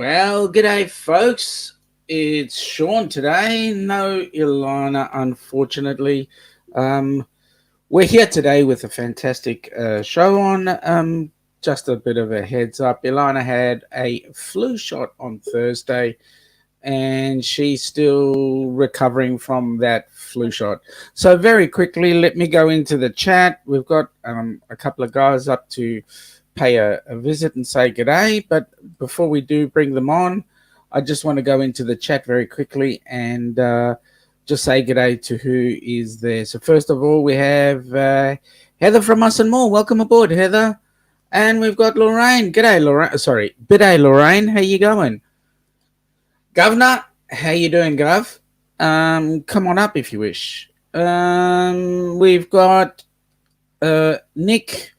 Well, g'day, folks. It's Sean today. No Ilana, unfortunately. Um, we're here today with a fantastic show on. Just a bit of a heads up. Ilana had a flu shot on Thursday, and she's still recovering from that flu shot. So, very quickly, let me go into the chat. We've got a couple of guys up to pay a visit and say g'day. But before we do bring them on, I just want to go into the chat very quickly and just say g'day to who is there. So, first of all, we have Heather from Us and More. Welcome aboard, Heather. And we've got Lorraine. G'day, Lorraine. Sorry, g'day, Lorraine. How you going? Governor, how you doing, Gov? Come on up if you wish. We've got Nick.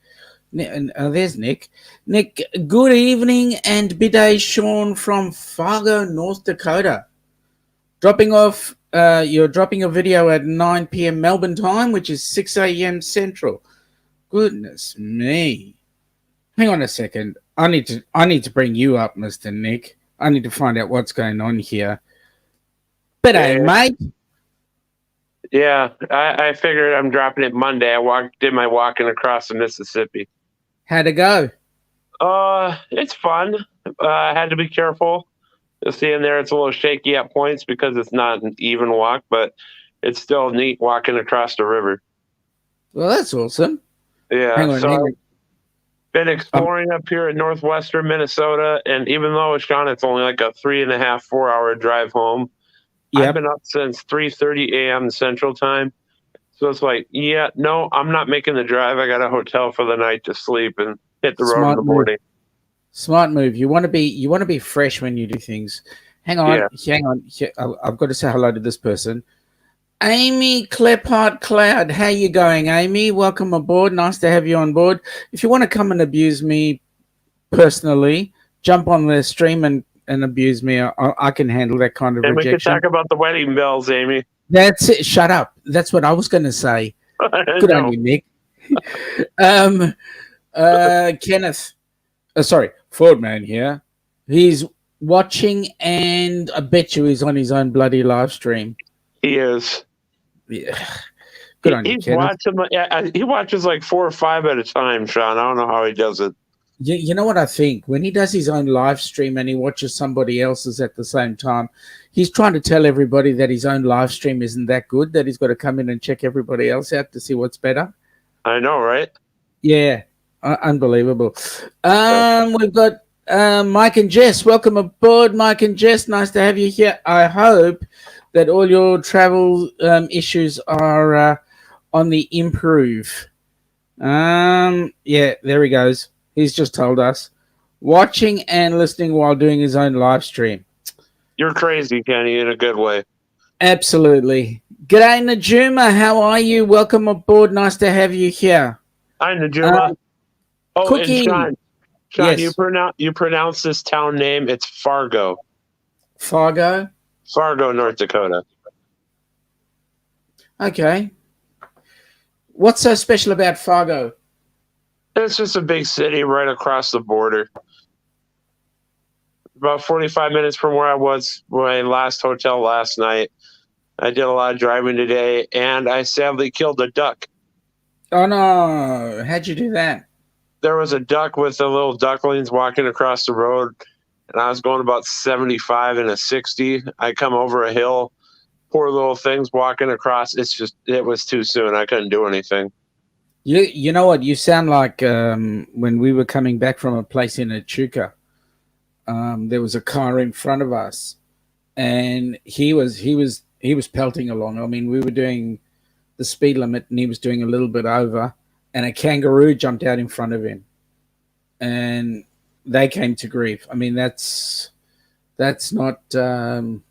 There's Nick. Nick, good evening and biday, Sean from Fargo, North Dakota. You're dropping a video at 9 p.m. Melbourne time, which is 6 a.m. Central. Goodness me. Hang on a second. I need to bring you up, Mr. Nick. I need to find out what's going on here. Biday, mate. Yeah, I figured I'm dropping it Monday. Did my walking across the Mississippi. How'd it go? It's fun. I had to be careful. You'll see in there it's a little shaky at points because it's not an even walk, but it's still neat walking across the river. Well, that's awesome. Yeah, I've been exploring up here in northwestern Minnesota, and even though it's only like a 3.5, 4-hour drive home, I've been up since 3:30 a.m. Central Time. So it's like, I'm not making the drive. I got a hotel for the night to sleep and hit the road in the morning. Smart move. You want to be fresh when you do things. Hang on. I've got to say hello to this person. Amy Clepart Cloud. How you going, Amy? Welcome aboard. Nice to have you on board. If you want to come and abuse me personally, jump on the stream and abuse me. I can handle that kind of rejection. And we can talk about the wedding bells, Amy. That's it. Shut up. That's what I was going to say. Good on you, Nick. Kenneth. Fordman here. He's watching, and I bet you he's on his own bloody live stream. He is. Yeah. Good on you, Kenneth. He watches like 4 or 5 at a time, Sean. I don't know how he does it. You know what I think? When he does his own live stream and he watches somebody else's at the same time, he's trying to tell everybody that his own live stream isn't that good, that he's got to come in and check everybody else out to see what's better. I know, right? Yeah. Unbelievable. We've got Mike and Jess. Welcome aboard, Mike and Jess. Nice to have you here. I hope that all your travel issues are on the improve. Yeah, there he goes. He's just told us. Watching and listening while doing his own live stream. You're crazy, Kenny, in a good way. Absolutely. G'day, Najuma. How are you? Welcome aboard. Nice to have you here. Hi, Najuma. Cookie. And Sean, yes. you pronounce this town name. It's Fargo. Fargo, North Dakota. Okay. What's so special about Fargo? It's just a big city right across the border. About 45 minutes from where I was my last hotel last night. I did a lot of driving today, and I sadly killed a duck. Oh, no. How'd you do that? There was a duck with the little ducklings walking across the road, and I was going about 75 and a 60. I come over a hill, poor little things walking across. It was too soon. I couldn't do anything. You know what? You sound like when we were coming back from a place in Echuca, there was a car in front of us, and he was pelting along. I mean, we were doing the speed limit, and he was doing a little bit over, and a kangaroo jumped out in front of him, and they came to grief. I mean, that's not fun,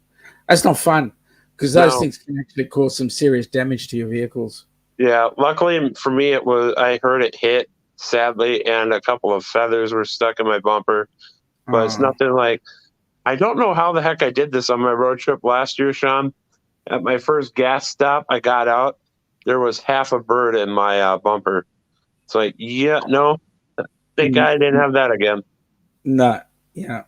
because those things can actually cause some serious damage to your vehicles. Yeah, luckily for me, I heard it hit, sadly, and a couple of feathers were stuck in my bumper. But it's nothing like, I don't know how the heck I did this on my road trip last year, Sean. At my first gas stop, I got out. There was half a bird in my bumper. It's like, thank God I didn't have that again. No, yeah.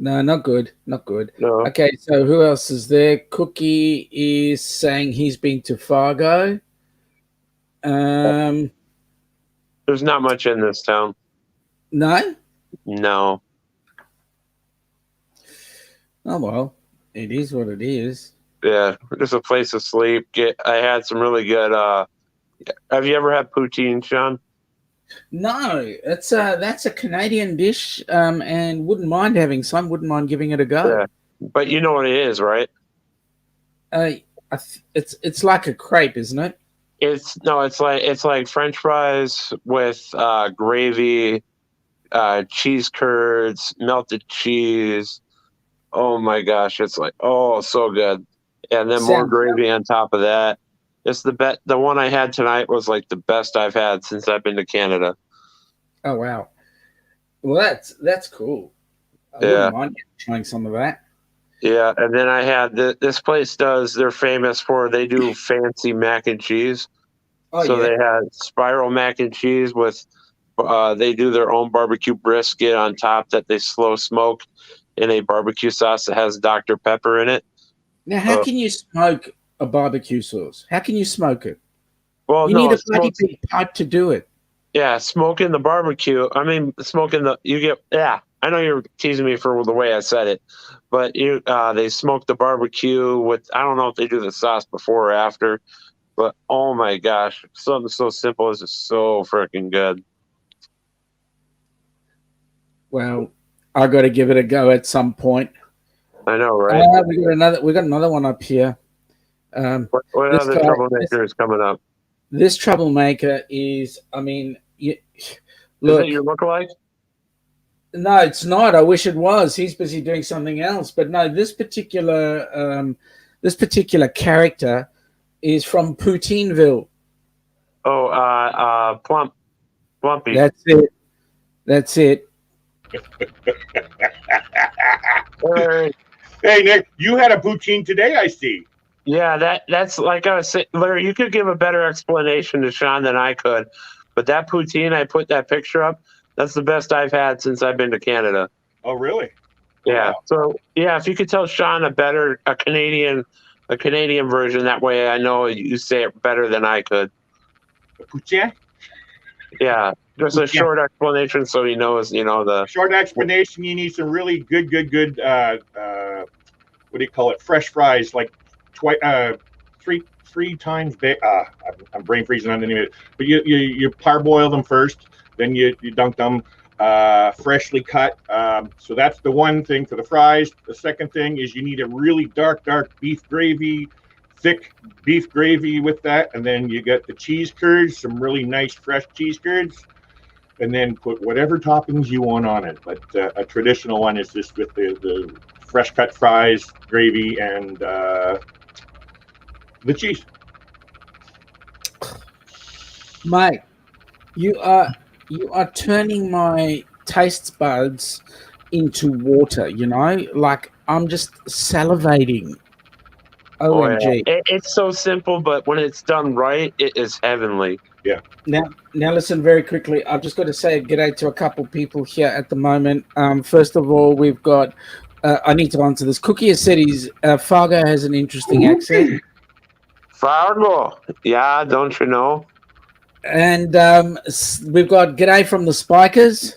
No, not good. Not good. No, Okay, so who else is there? Cookie is saying he's been to Fargo. Um, there's not much in this town. no? No. Oh, well, it is what it is. Yeah, just a place to sleep. I had some really good. Have you ever had poutine, Sean? No, that's a Canadian dish, and wouldn't mind having some. Wouldn't mind giving it a go. Yeah, but you know what it is, right? Uh, it's like a crepe, isn't it? It's like French fries with gravy, cheese curds, melted cheese. Oh my gosh, it's like so good, and then more Sounds. gravy on top of that. It's the one I had tonight was like the best I've had since I've been to Canada. Oh wow. Well, that's cool. I Yeah. wouldn't mind trying some of that. Yeah, and then I had this place they're famous for, they do fancy mac and cheese. Oh So yeah. they had spiral mac and cheese with, they do their own barbecue brisket on top that they slow smoke in a barbecue sauce that has Dr. Pepper in it. Now, how can you smoke a barbecue sauce? How can you smoke it? Well, You no, need a bloody big pipe to do it. yeah, smoking the barbecue. I mean, yeah, I know you're teasing me for the way I said it, but they smoke the barbecue with, I don't know if they do the sauce before or after, but oh my gosh, something so simple is just so freaking good. Well, I got to give it a go at some point. I know, right? We got another one up here. What This other guy, troublemaker is coming up? this troublemaker is. I mean, Is look. it your lookalike? No, it's not. I wish it was. He's busy doing something else. But no, this particular character is from Poutineville. Oh, Plumpy. That's it. That's it. Hey, Nick, you had a poutine today, I see. Yeah, that's like I was saying, Larry. You could give a better explanation to Sean than I could, but that poutine, I put that picture up. That's the best I've had since I've been to Canada. Oh, really? Yeah. Wow. So yeah, if you could tell Sean a Canadian version, that way I know you say it better than I could. Poutine? Yeah, just a short explanation so he knows. The short explanation. You need some really good. What do you call it? Fresh fries, like three times big. I'm brain freezing on the name of it. But you parboil them first, then you dunk them freshly cut. So that's the one thing for the fries. The second thing is you need a really dark beef gravy, thick beef gravy with that, and then you get the cheese curds, some really nice fresh cheese curds, and then put whatever toppings you want on it. But a traditional one is just with the fresh cut fries, gravy, and the cheese. Mate, you are turning my taste buds into water, like I'm just salivating. OMG. Yeah. It's so simple, but when it's done right, it is heavenly. Yeah. Now listen very quickly. I've just got to say g'day to a couple people here at the moment. First of all, we've got, I need to answer this. Cookie has said Fargo has an interesting accent. Fargo. Yeah, don't you know? And we've got g'day from the Spikers.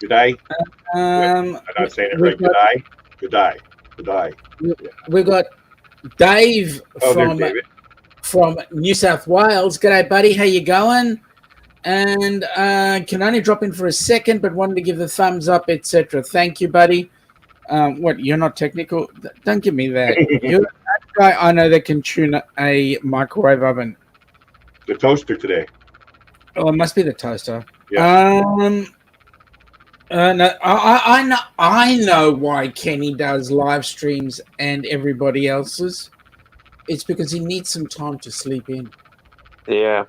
G'day. I'm not saying it right. G'day. Yeah. We've got Dave from New South Wales. G'day, buddy. How you going? And can only drop in for a second, but wanted to give the thumbs up, etc. Thank you, buddy. What? You're not technical? Don't give me that. You're that guy I know that can tune a microwave oven. The toaster today. Oh, it must be the toaster. Yeah. No, I know why Kenny does live streams and everybody else's. It's because he needs some time to sleep in. Yeah.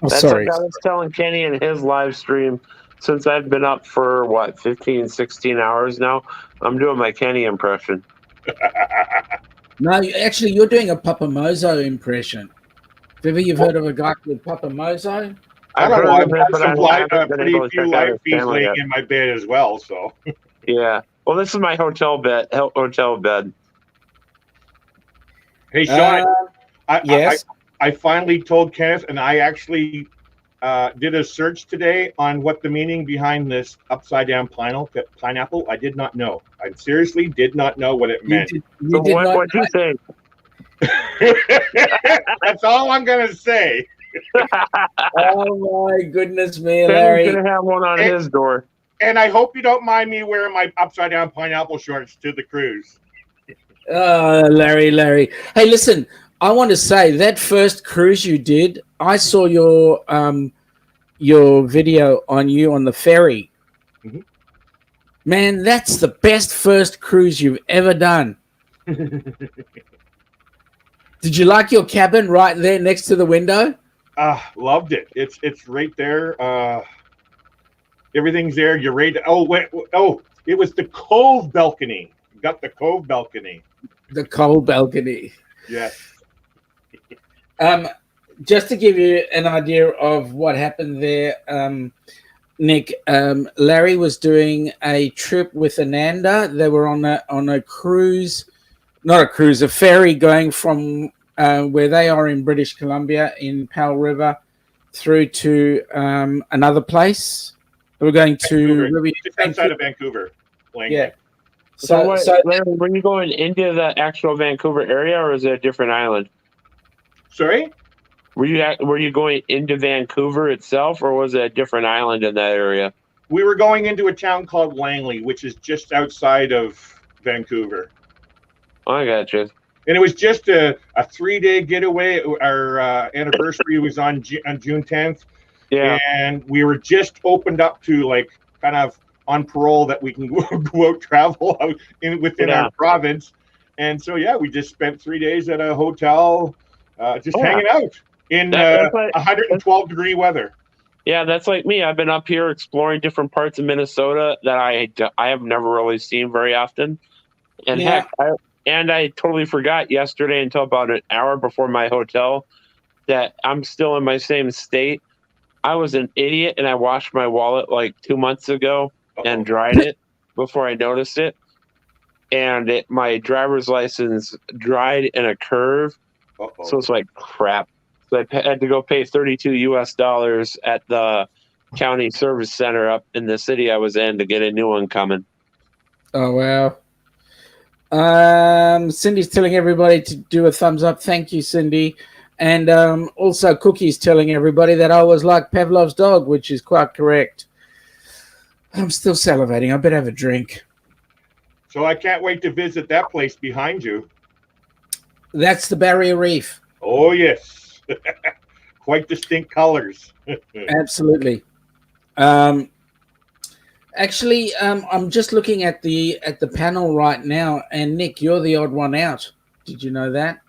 That's sorry. Like I was telling Kenny in his live stream, since I've been up for 15, 16 hours now, I'm doing my Kenny impression. No, actually, you're doing a Papa Mozo impression. Have ever you've heard of a guy called Papa Mozo? I don't know. I've had some pretty few live feeds laying in my bed as well. So yeah, Well, this is my hotel bed. Hey, Sean, Yes. I finally told Kenneth, and I actually did a search today on what the meaning behind this upside down pineapple. I did not know. I seriously did not know what it meant. So what do you think? That's all I'm gonna say. Oh my goodness me, Kenny's Larry. gonna have one on his door. And I hope you don't mind me wearing my upside down pineapple shorts to the cruise. Larry. Hey, listen, I want to say that first cruise you did, I saw your video on you on the ferry. Mhm. Man, that's the best first cruise you've ever done. Did you like your cabin right there next to the window? Loved it. It's right there. Everything's there. You're ready to, it was the cove balcony. You got the cove balcony. The cold balcony. Yes. Just to give you an idea of what happened there, Nick, Larry was doing a trip with Ananda. They were on a cruise, not a cruise, a ferry going from where they are in British Columbia in Powell River through to another place. They were going to just outside of Vancouver. Langley. Yeah. So Larry, were you going into the actual Vancouver area, or is it a different island? Sorry? Were you going into Vancouver itself, or was it a different island in that area? We were going into a town called Langley, which is just outside of Vancouver. Oh, I got you. And it was just a 3-day getaway. Our anniversary was on June 10th. Yeah. And we were just opened up to like kind of on parole that we can go out travel within our province. And so, yeah, we just spent 3 days at a hotel hanging out in 112-degree weather. Yeah, that's like me. I've been up here exploring different parts of Minnesota that I have never really seen very often. And heck, I totally forgot yesterday until about an hour before my hotel that I'm still in my same state. I was an idiot, and I washed my wallet like 2 months ago and dried it before I noticed it. And my driver's license dried in a curve. So it's like crap. So I had to go pay $32 at the county service center up in the city I was in to get a new one coming. Oh, wow. Cindy's telling everybody to do a thumbs up. Thank you, Cindy. And also Cookie's telling everybody that I was like Pavlov's dog, which is quite correct. I'm still salivating. I better have a drink. So I can't wait to visit that place behind you. That's the Barrier Reef. Oh, yes. Quite distinct colors. Absolutely. Actually, I'm just looking at the panel right now, and Nick, you're the odd one out. Did you know that?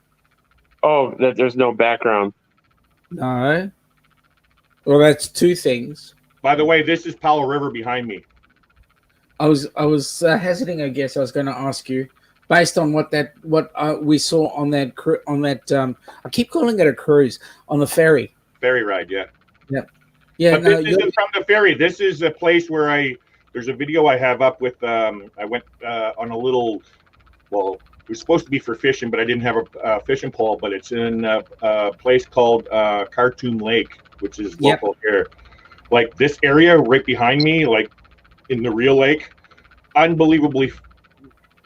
Oh, that there's no background. No. Well, that's two things. By the way, this is Powell River behind me. I was hesitating. I guess I was going to ask you, based on what we saw on that I keep calling it a cruise on the ferry. Ferry ride, yeah. Yep. Yeah. But this isn't from the ferry. This is a place where there's a video I have up with. I went on a little. Well, it was supposed to be for fishing, but I didn't have a fishing pole. But it's in a place called Khartoum Lake, which is local here. Like this area right behind me, like in the real lake, unbelievably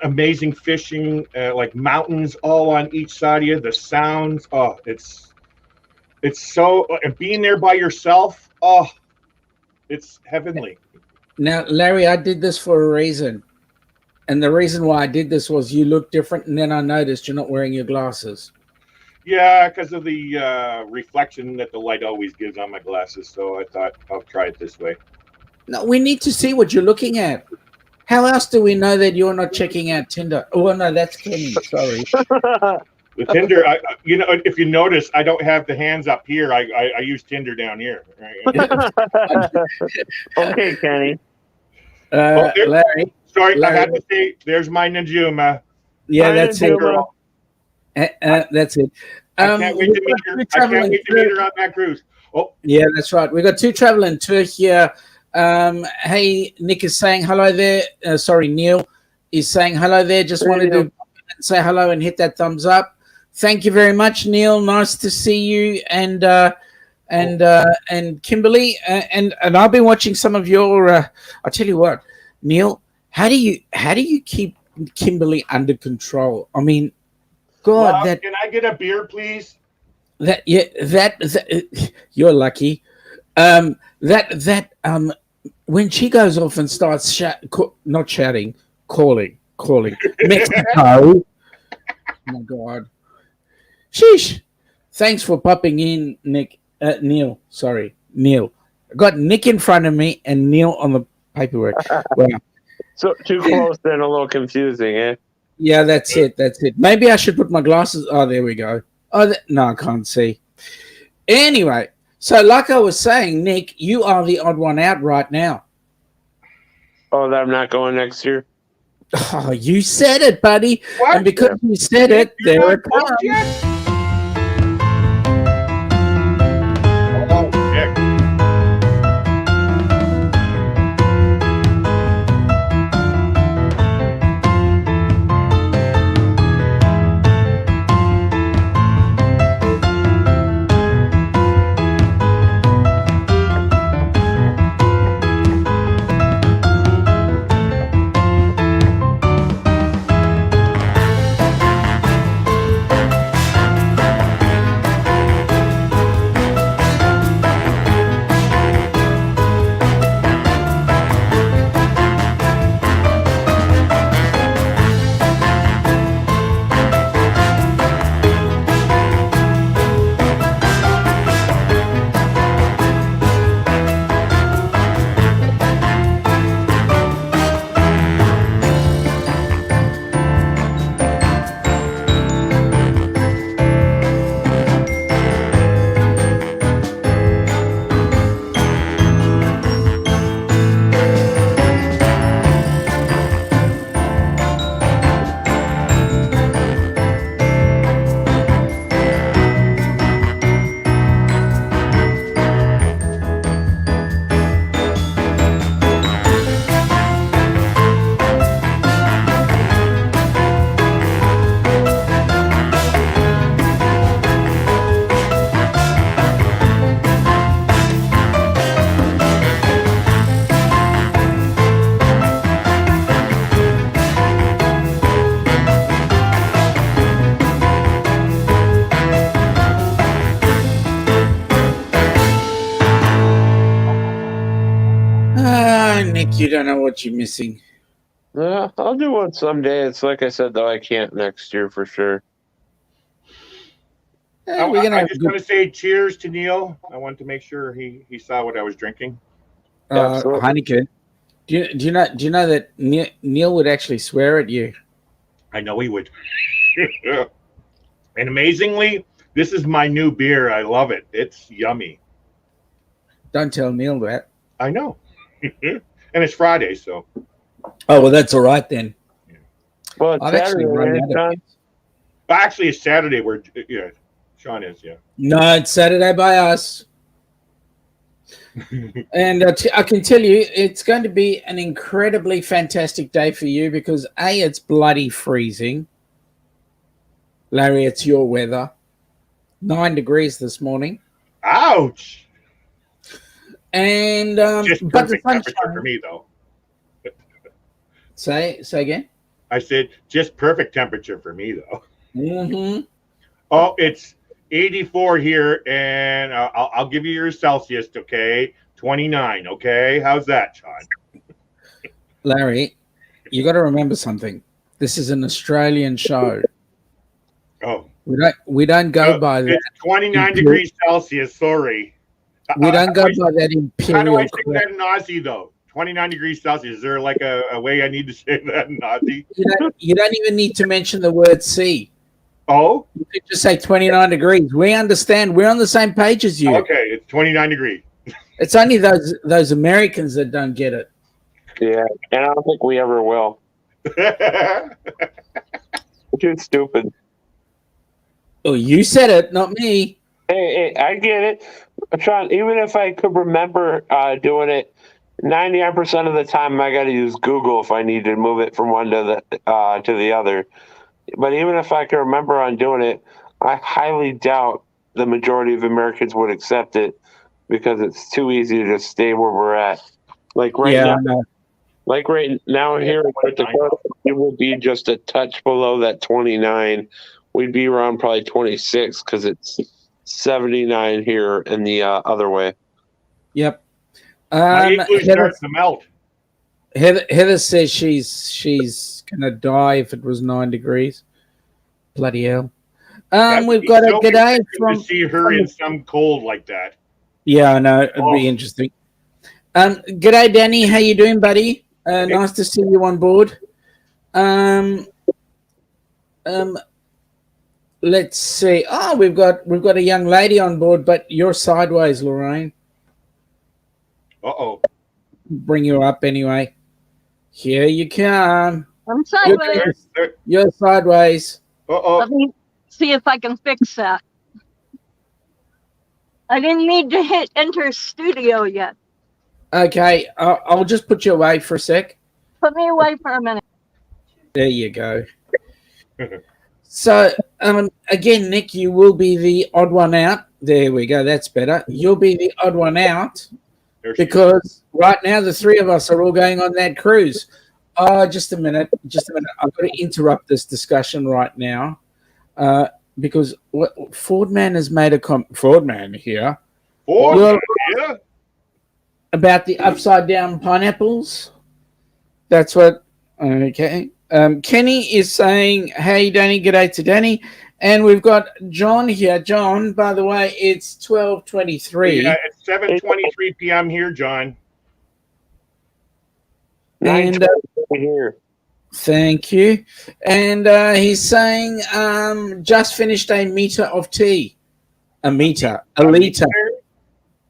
amazing fishing, like mountains all on each side of you. The sounds, it's so, and being there by yourself, it's heavenly. Now, Larry, I did this for a reason. And the reason why I did this was you look different, and then I noticed you're not wearing your glasses. Yeah, because of the reflection that the light always gives on my glasses. So I thought I'll try it this way. No, we need to see what you're looking at. How else do we know that you're not checking out Tinder? Oh, no, that's Kenny. Sorry. The Tinder, if you notice, I don't have the hands up here. I use Tinder down here. Okay, Kenny. Larry. Sorry, Larry. I had to say, there's my Najuma. Yeah, that's it. That's it. I can't wait to meet her. I can't wait to meet her on that cruise. Oh, yeah, that's right. We've got two traveling tour here. Hey, Nick is saying hello there. Sorry, Neil. is saying hello there. Just wanted to say hello and hit that thumbs up. Thank you very much, Neil. Nice to see you and Kimberly. And I've been watching some of your. I'll tell you what, Neil. How do you keep Kimberly under control? I mean, God, Love, can I get a beer, please? That you're lucky. When she goes off and starts not shouting, calling Mexico. Oh my God. Sheesh. Thanks for popping in, Neil. Sorry, Neil. I got Nick in front of me and Neil on the paperwork. Wow. So too close and a little confusing, eh? Yeah, that's it. Maybe I should put my glasses. Oh, there we go. Oh, no, I can't see. Anyway, so like I was saying, Nick, you are the odd one out right now. Oh, that I'm not going next year? Oh, you said it, buddy. What? And because you said it, there it comes. Oh, Nick. Nick, you don't know what you're missing. Yeah, I'll do one someday. It's like I said, though, I can't next year for sure. I just want to say cheers to Neil. I wanted to make sure he saw what I was drinking. Heineken. Do you know that Neil would actually swear at you? I know he would. And amazingly, this is my new beer. I love it. It's yummy. Don't tell Neil that. I know. And it's Friday, so. Oh, well, that's all right then. Yeah. Well, it's Saturday, actually, it's Saturday where Sean is, yeah. No, it's Saturday by us. And I can tell you, it's going to be an incredibly fantastic day for you because, A, it's bloody freezing. Larry, it's your weather. 9 degrees this morning. Ouch! And just but the perfect temperature for me, though. Say again. I said just perfect temperature for me, though. Mm-hmm. Oh, it's 84 here, and I'll give you your Celsius, okay? 29, okay? How's that, Sean? Larry, you got to remember something. This is an Australian show. Oh, we don't go by that. It's 29 degrees Celsius. Sorry. We don't go by that imperial. How do I say that in Aussie, though? 29 degrees Celsius. Is there like a way I need to say that in Aussie? You don't even need to mention the word C. Oh? You could just say 29 degrees. We understand. We're on the same page as you. Okay, it's 29 degrees. It's only those Americans that don't get it. Yeah, and I don't think we ever will. Too stupid. Oh, you said it, not me. Hey, I get it. Sean, even if I could remember doing it 99% of the time, I got to use Google if I need to move it from one to the other. But even if I can remember on doing it, I highly doubt the majority of Americans would accept it because it's too easy to just stay where we're at. Like right now here in North Dakota, it will be just a touch below that 29. We'd be around probably 26 because it's 79 here in the other way. Yep. My igloo starts to melt. Heather says she's gonna die if it was 9 degrees. Bloody hell. We've got a g'day from to see her in some cold like that. Yeah, I know. It'd be interesting. G'day, Danny. How you doing, buddy? Nice to see you on board. Let's see. Oh, we've got a young lady on board, but you're sideways, Lorraine. Uh-oh. Bring you up anyway. Here you come. I'm sideways. You're sideways. Uh-oh. Let me see if I can fix that. I didn't need to hit enter studio yet. Okay, I'll just put you away for a sec. Put me away for a minute. There you go. So, again, Nick, you will be the odd one out. There we go. That's better. You'll be the odd one out because right now the three of us are all going on that cruise. Just a minute. I've got to interrupt this discussion right now because Fordman has made a Fordman here. About the upside down pineapples. That's what. Okay. Kenny is saying, "Hey, Danny, g'day to Danny," and we've got John here. John, by the way, it's 12:23. Yeah, it's 7:23 p.m. here, John. And here. Thank you. And he's saying, just finished a meter of tea. A liter.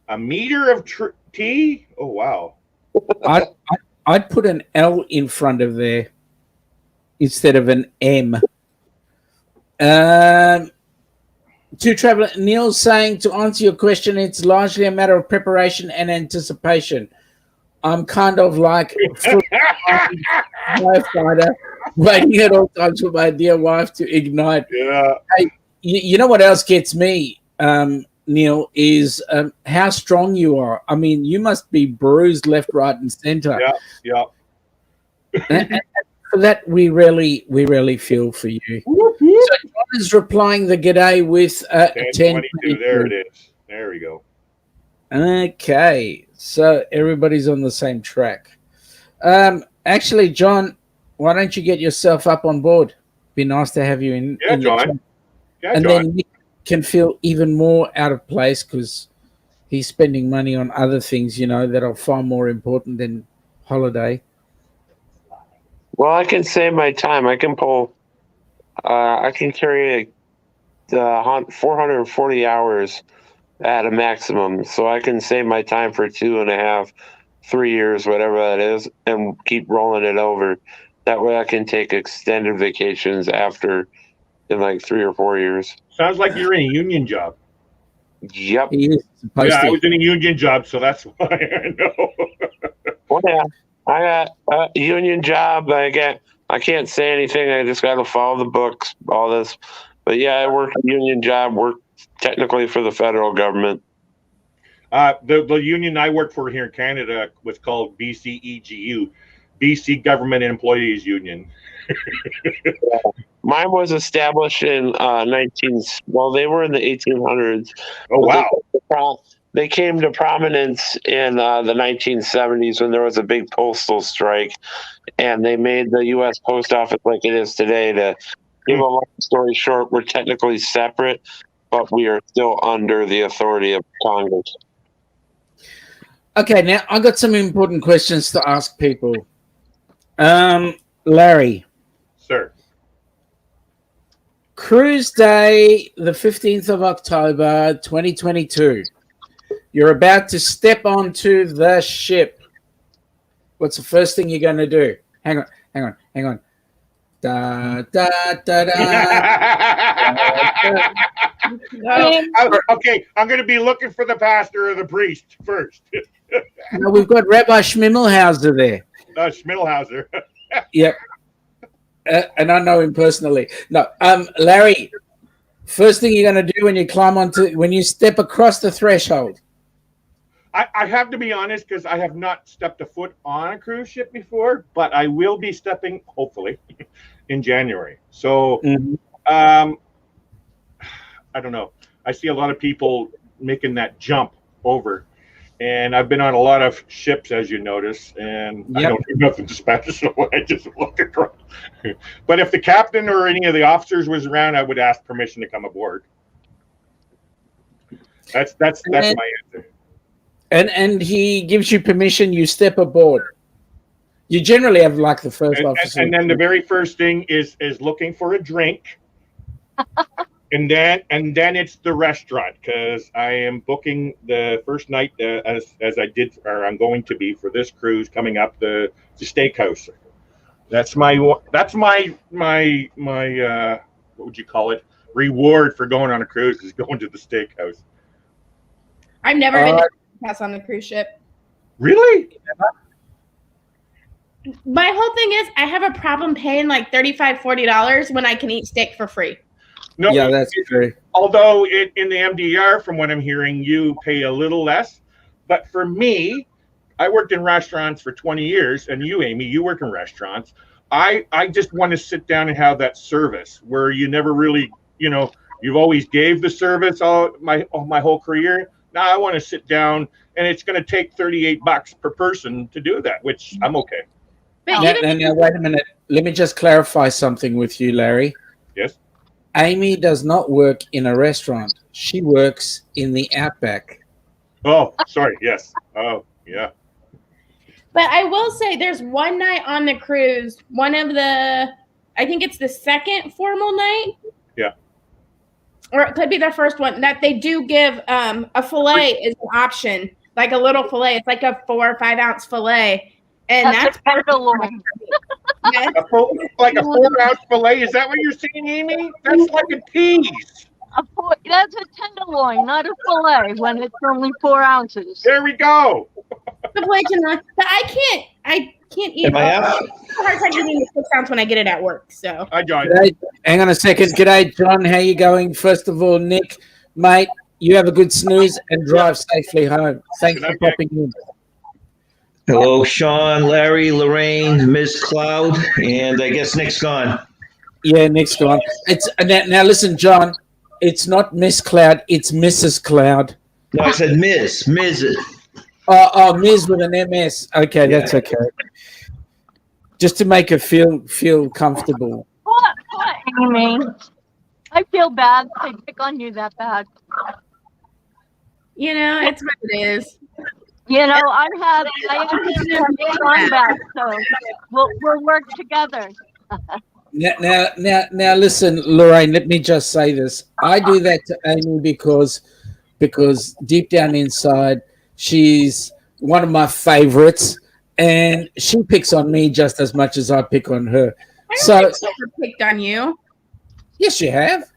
A meter of tea? Oh, wow. I'd put an L in front of there instead of an M. To travel, Neil's saying, to answer your question, it's largely a matter of preparation and anticipation. I'm kind of like a firefighter, waiting at all times for my dear wife to ignite. Yeah. Hey, you know what else gets me, Neil, is how strong you are. I mean, you must be bruised left, right, and center. Yeah. And for that, we really feel for you. So John is replying the g'day with 10:22. There it is. There we go. Okay, so everybody's on the same track. Actually, John, why don't you get yourself up on board? Be nice to have you in. Yeah, in John. Then Nick can feel even more out of place because he's spending money on other things, that are far more important than holiday. Well, I can save my time. I can pull. I can carry 440 hours at a maximum, so I can save my time for 2.5, 3 years, whatever that is, and keep rolling it over. That way, I can take extended vacations after in like 3 or 4 years. Sounds like you're in a union job. Yep. I was in a union job, so that's why I know. Well, yeah, I got a union job. I can't say anything. I just got to follow the books, all this. But yeah, I work a union job. Work technically for the federal government. The union I work for here in Canada was called BCEGU, BC Government Employees Union. Mine was established in they were in the 1800s. Oh, wow. They came to prominence in the 1970s when there was a big postal strike, and they made the U.S. Post Office like it is today. To give a long story short, we're technically separate, but we are still under the authority of Congress. Okay, now I got some important questions to ask people. Larry. Sir. Cruise Day, the 15th of October, 2022. You're about to step onto the ship. What's the first thing you're going to do? Hang on. Da, da, da, da. Okay, I'm going to be looking for the pastor or the priest first. No, we've got Rabbi Schmimmelhauser there. Schmidlhauser. Yep. And I know him personally. No, Larry, first thing you're going to do when you step across the threshold. I have to be honest because I have not stepped a foot on a cruise ship before, but I will be stepping, hopefully, in January. So, I don't know. I see a lot of people making that jump over. And I've been on a lot of ships, as you notice, and I don't do nothing special. I just look around. But if the captain or any of the officers was around, I would ask permission to come aboard. That's my answer. And he gives you permission. You step aboard. You generally have like the first officer, and then the very first thing is looking for a drink. And then it's the restaurant because I am booking the first night as I did, or I'm going to be for this cruise coming up the steakhouse. That's my what would you call it? Reward for going on a cruise is going to the steakhouse. I've never been to pass on the cruise ship. Really? My whole thing is I have a problem paying like $35, $40 when I can eat steak for free. No, yeah, that's true. Although in the MDR, from what I'm hearing, you pay a little less. But for me, I worked in restaurants for 20 years, and you, Amy, you work in restaurants. I just want to sit down and have that service where you never really, you've always gave the service all my whole career. Now I want to sit down, and it's going to take $38 per person to do that, which I'm okay. But now, wait a minute. Let me just clarify something with you, Larry. Yes. Amy does not work in a restaurant. She works in the Outback. Oh, sorry. Yes. Oh, yeah. But I will say there's one night on the cruise, I think it's the second formal night. Yeah. Or it could be the first one that they do give a filet is an option, like a little filet. It's like a 4 or 5 ounce filet. And that's a tenderloin. Like a 4-ounce filet. Is that what you're saying, Amy? That's like a tease. That's a tenderloin, not a filet when it's only 4 ounces. There we go. But I can't eat. Am I out? I have a hard time eating the 6 ounce when I get it at work. So. Hi, John. Hang on a second. G'day, John. How you going? First of all, Nick, mate, you have a good snooze and drive safely home. Thanks for popping in. Hello, Sean, Larry, Lorraine, Ms. Cloud, and I guess Nick's gone. Yeah, Nick's gone. It's now listen, John. It's not Miss Cloud. It's Mrs. Cloud. No, I said Ms. Mrs. Oh, Ms. with an MS. Okay, that's okay. Just to make her feel comfortable. What, Amy? I feel bad. I pick on you that bad. It's what it is. I have Sean back, so we'll work together. Now, listen, Lorraine. Let me just say this. I do that to Amy because deep down inside, she's one of my favorites, and she picks on me just as much as I pick on her. I don't think she ever picked on you. Yes, you have.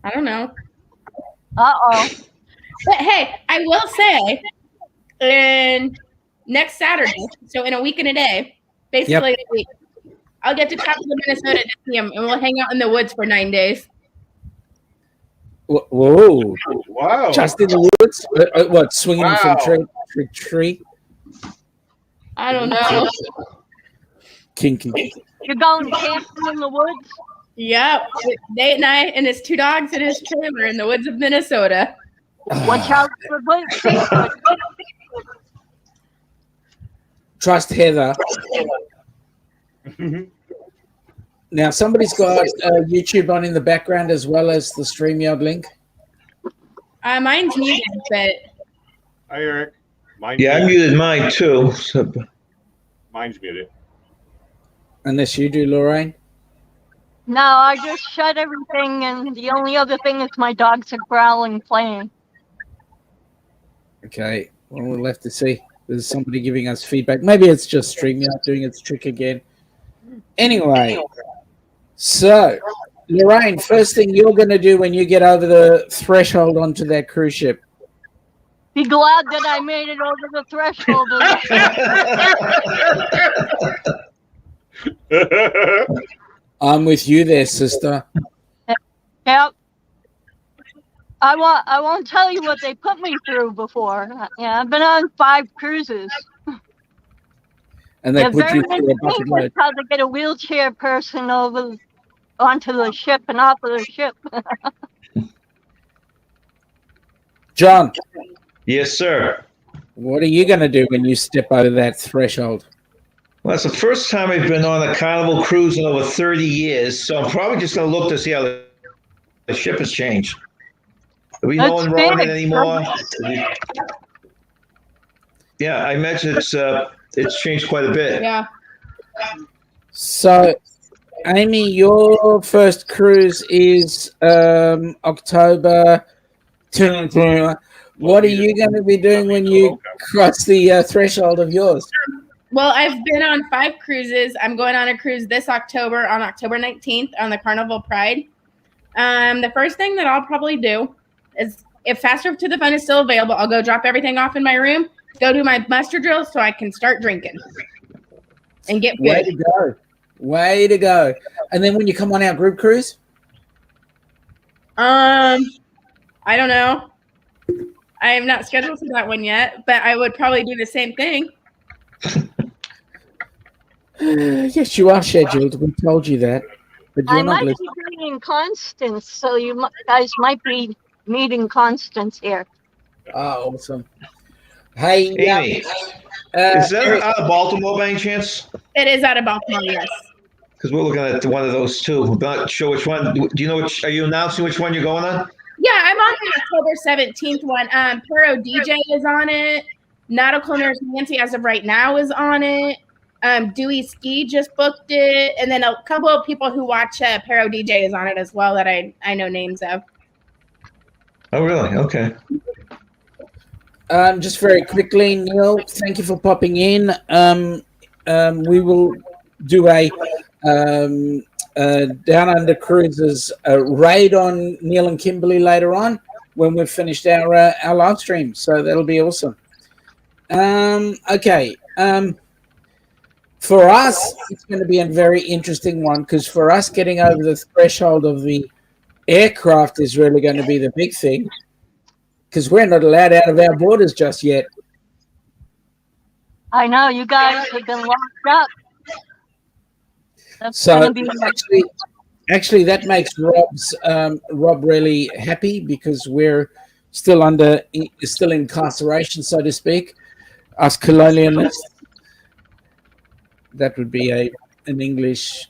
I don't know. Uh-oh. But hey, I will say, next Saturday, so in a week and a day, basically a week, I'll get to travel to Minnesota to see him, and we'll hang out in the woods for 9 days. Whoa! Wow! Just in the woods? What? Swinging from tree to tree? I don't know. Kinky. You're going camping in the woods? Yep. Nate and I and his 2 dogs in his trailer in the woods of Minnesota. Watch out for Bigfoot. Trust Heather. Now, somebody's got YouTube on in the background as well as the StreamYard link. Mine's muted, but... Hi, Eric. I muted mine too. So. Mine's muted. Unless you do, Lorraine. No, I just shut everything, and the only other thing is my dogs are growling, playing. Okay, well, we'll have to see. There's somebody giving us feedback. Maybe it's just StreamYard doing its trick again. Anyway, so, Lorraine, first thing you're going to do when you get over the threshold onto that cruise ship? Be glad that I made it over the threshold. I'm with you there, sister. Yep. I won't tell you what they put me through before. Yeah, I've been on 5 cruises. And they put very you through a bucket load. That's how to get a wheelchair person over onto the ship and off of the ship. John. Yes, sir. What are you going to do when you step over that threshold? Well, it's the first time I've been on a Carnival cruise in over 30 years, so I'm probably just going to look to see how the ship has changed. Are we no one rowing it anymore? Yeah, I imagine it's changed quite a bit. Yeah. So, Amy, your first cruise is October 2021. What are you going to be doing when you cross the threshold of yours? Well, I've been on 5 cruises. I'm going on a cruise this October, on October 19th, on the Carnival Pride. The first thing that I'll probably do is, if Faster to the Fun is still available, I'll go drop everything off in my room, go do my muster drill so I can start drinking and get good. Way to go. Way to go. And then when you come on our group cruise? I don't know. I am not scheduled for that one yet, but I would probably do the same thing. Yes, you are scheduled. We told you that. But you're I not might listening. be bringing Constance, so you guys might be meeting Constance here. Oh, awesome. Hey, Amy, is that Eric, out of Baltimore by any chance? It is out of Baltimore, yes. Because we're looking at one of those too. I'm not sure which one. Do you know which? Are you announcing which one you're going on? Yeah, I'm on the October 17th one. Puro DJ is on it. Nautical Nurse Nancy, as of right now, is on it. Dewey Ski just booked it. And then a couple of people who watch Puro DJ is on it as well that I know names of. Oh, really? Okay. just very quickly, Neil, thank you for popping in. We will do a Down Under Cruises raid on Neil and Kimberly later on when we've finished our live stream. So that'll be awesome. Okay. For us, it's going to be a very interesting one because for us, getting over the threshold of the aircraft is really going to be the big thing because we're not allowed out of our borders just yet. I know, you guys have been locked up. That's So be actually, that makes Rob really happy because we're still still incarceration, so to speak. Us colonialists. That would be an English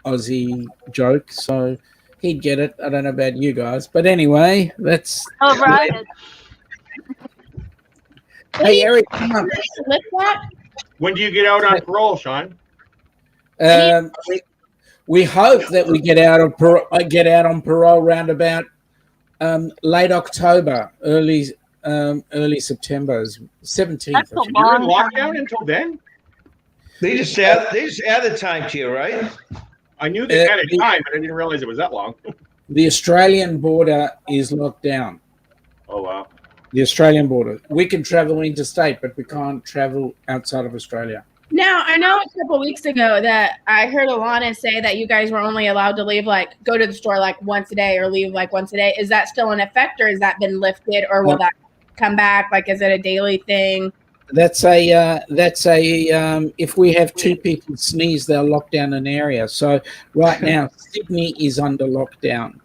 Aussie joke, so he'd get it. I don't know about you guys, but anyway, that's. all right. Hey, Eric, come on. When do you get out on parole, Sean? We hope that we get out on parole round about late October, early September, 17th. That's a You're in long lockdown until then? They just added time to you, right? I knew they had a time, but I didn't realize it was that long. The Australian border is locked down. Oh, wow. The Australian border. We can travel interstate, but we can't travel outside of Australia. Now, I know a couple weeks ago that I heard Alana say that you guys were only allowed to leave, go to the store once a day or leave once a day. Is that still in effect or has that been lifted or will that come back? Is it a daily thing? That's if we have 2 people sneeze, they'll lock down an area. So right now, Sydney is under lockdown.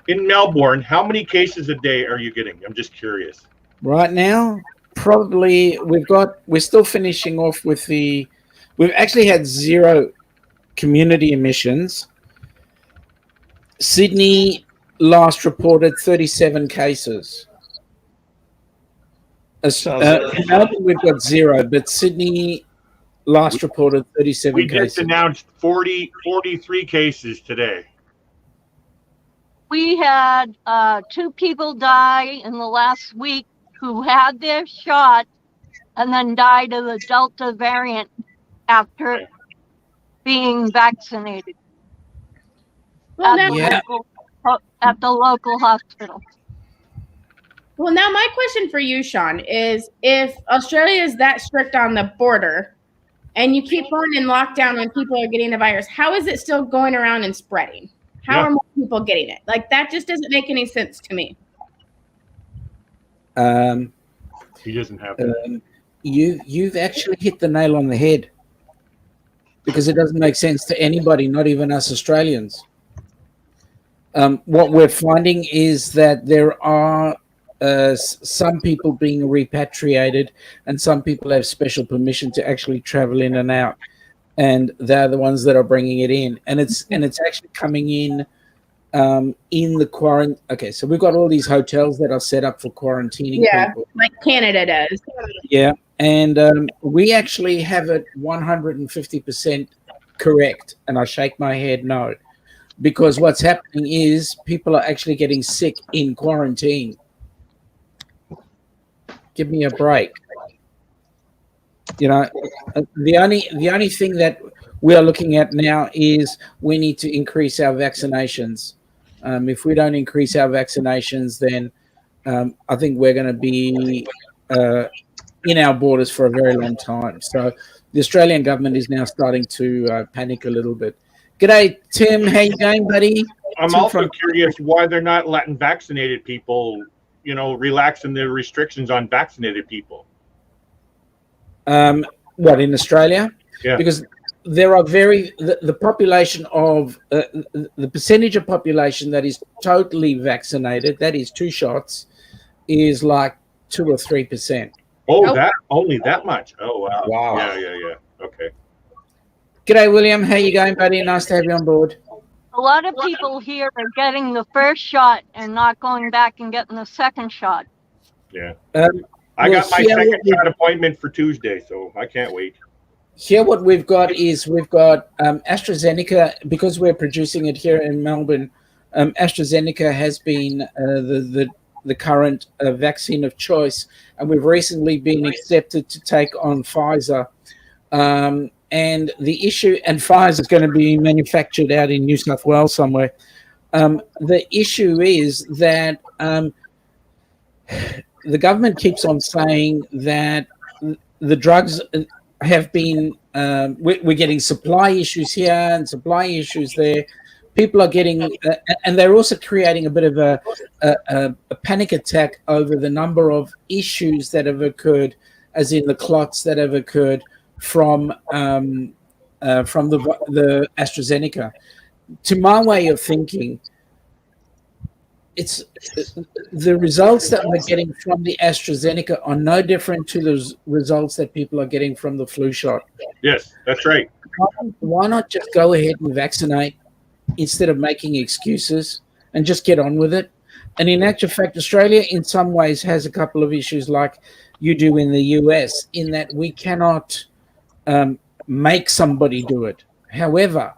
In Melbourne, how many cases a day are you getting? I'm just curious. Right now, probably we're still finishing off with we've actually had 0 community emissions. Sydney last reported 37 cases. In Melbourne, we've got 0, but Sydney last reported 37 cases. We just announced 43 cases today. We had 2 people die in the last week who had their shot and then died of the Delta variant after being vaccinated at the local hospital. Well, now my question for you, Sean, is if Australia is that strict on the border and you keep going in lockdown when people are getting the virus, how is it still going around and spreading? How are more people getting it? Like, that just doesn't make any sense to me. He doesn't have you've actually hit the nail on the head, because it doesn't make sense to anybody, not even us Australians. What we're finding is that there are some people being repatriated, and some people have special permission to actually travel in and out, and they're the ones that are bringing it in, and it's actually coming in the quarantine. Okay, so we've got all these hotels that are set up for quarantining people, like Canada does. Yeah, and we actually have it 150% correct, and I shake my head no, because what's happening is people are actually getting sick in quarantine. Give me a break. You know, the only thing that we are looking at now is we need to increase our vaccinations. If we don't increase our vaccinations, then I think we're going to be in our borders for a very long time. So the Australian government is now starting to panic a little bit. G'day, Tim. How you going, buddy? I'm Tim also curious why they're not letting vaccinated people, relaxing the restrictions on vaccinated people. What, in Australia? Yeah. Because there are the population of the percentage of population that is totally vaccinated, that is 2 shots, is like 2 or 3%. Oh, that only that much? Oh, wow. Wow. Yeah. Okay. G'day, William. How you going, buddy? Nice to have you on board. A lot of people here are getting the first shot and not going back and getting the second shot. Yeah. I got my second shot appointment for Tuesday, so I can't wait. Here, what we've got is AstraZeneca, because we're producing it here in Melbourne. AstraZeneca has been the current vaccine of choice, and we've recently been accepted to take on Pfizer. And the issue, and Pfizer is going to be manufactured out in New South Wales somewhere. The issue is that the government keeps on saying that the drugs have been, we're getting supply issues here and supply issues there. People are getting, and they're also creating a bit of a panic attack over the number of issues that have occurred, as in the clots that have occurred from the AstraZeneca. To my way of thinking, it's the results that we're getting from the AstraZeneca are no different to the results that people are getting from the flu shot. Yes, that's right. Why not just go ahead and vaccinate instead of making excuses and just get on with it? And in actual fact, Australia in some ways has a couple of issues like you do in the US, in that we cannot make somebody do it. However,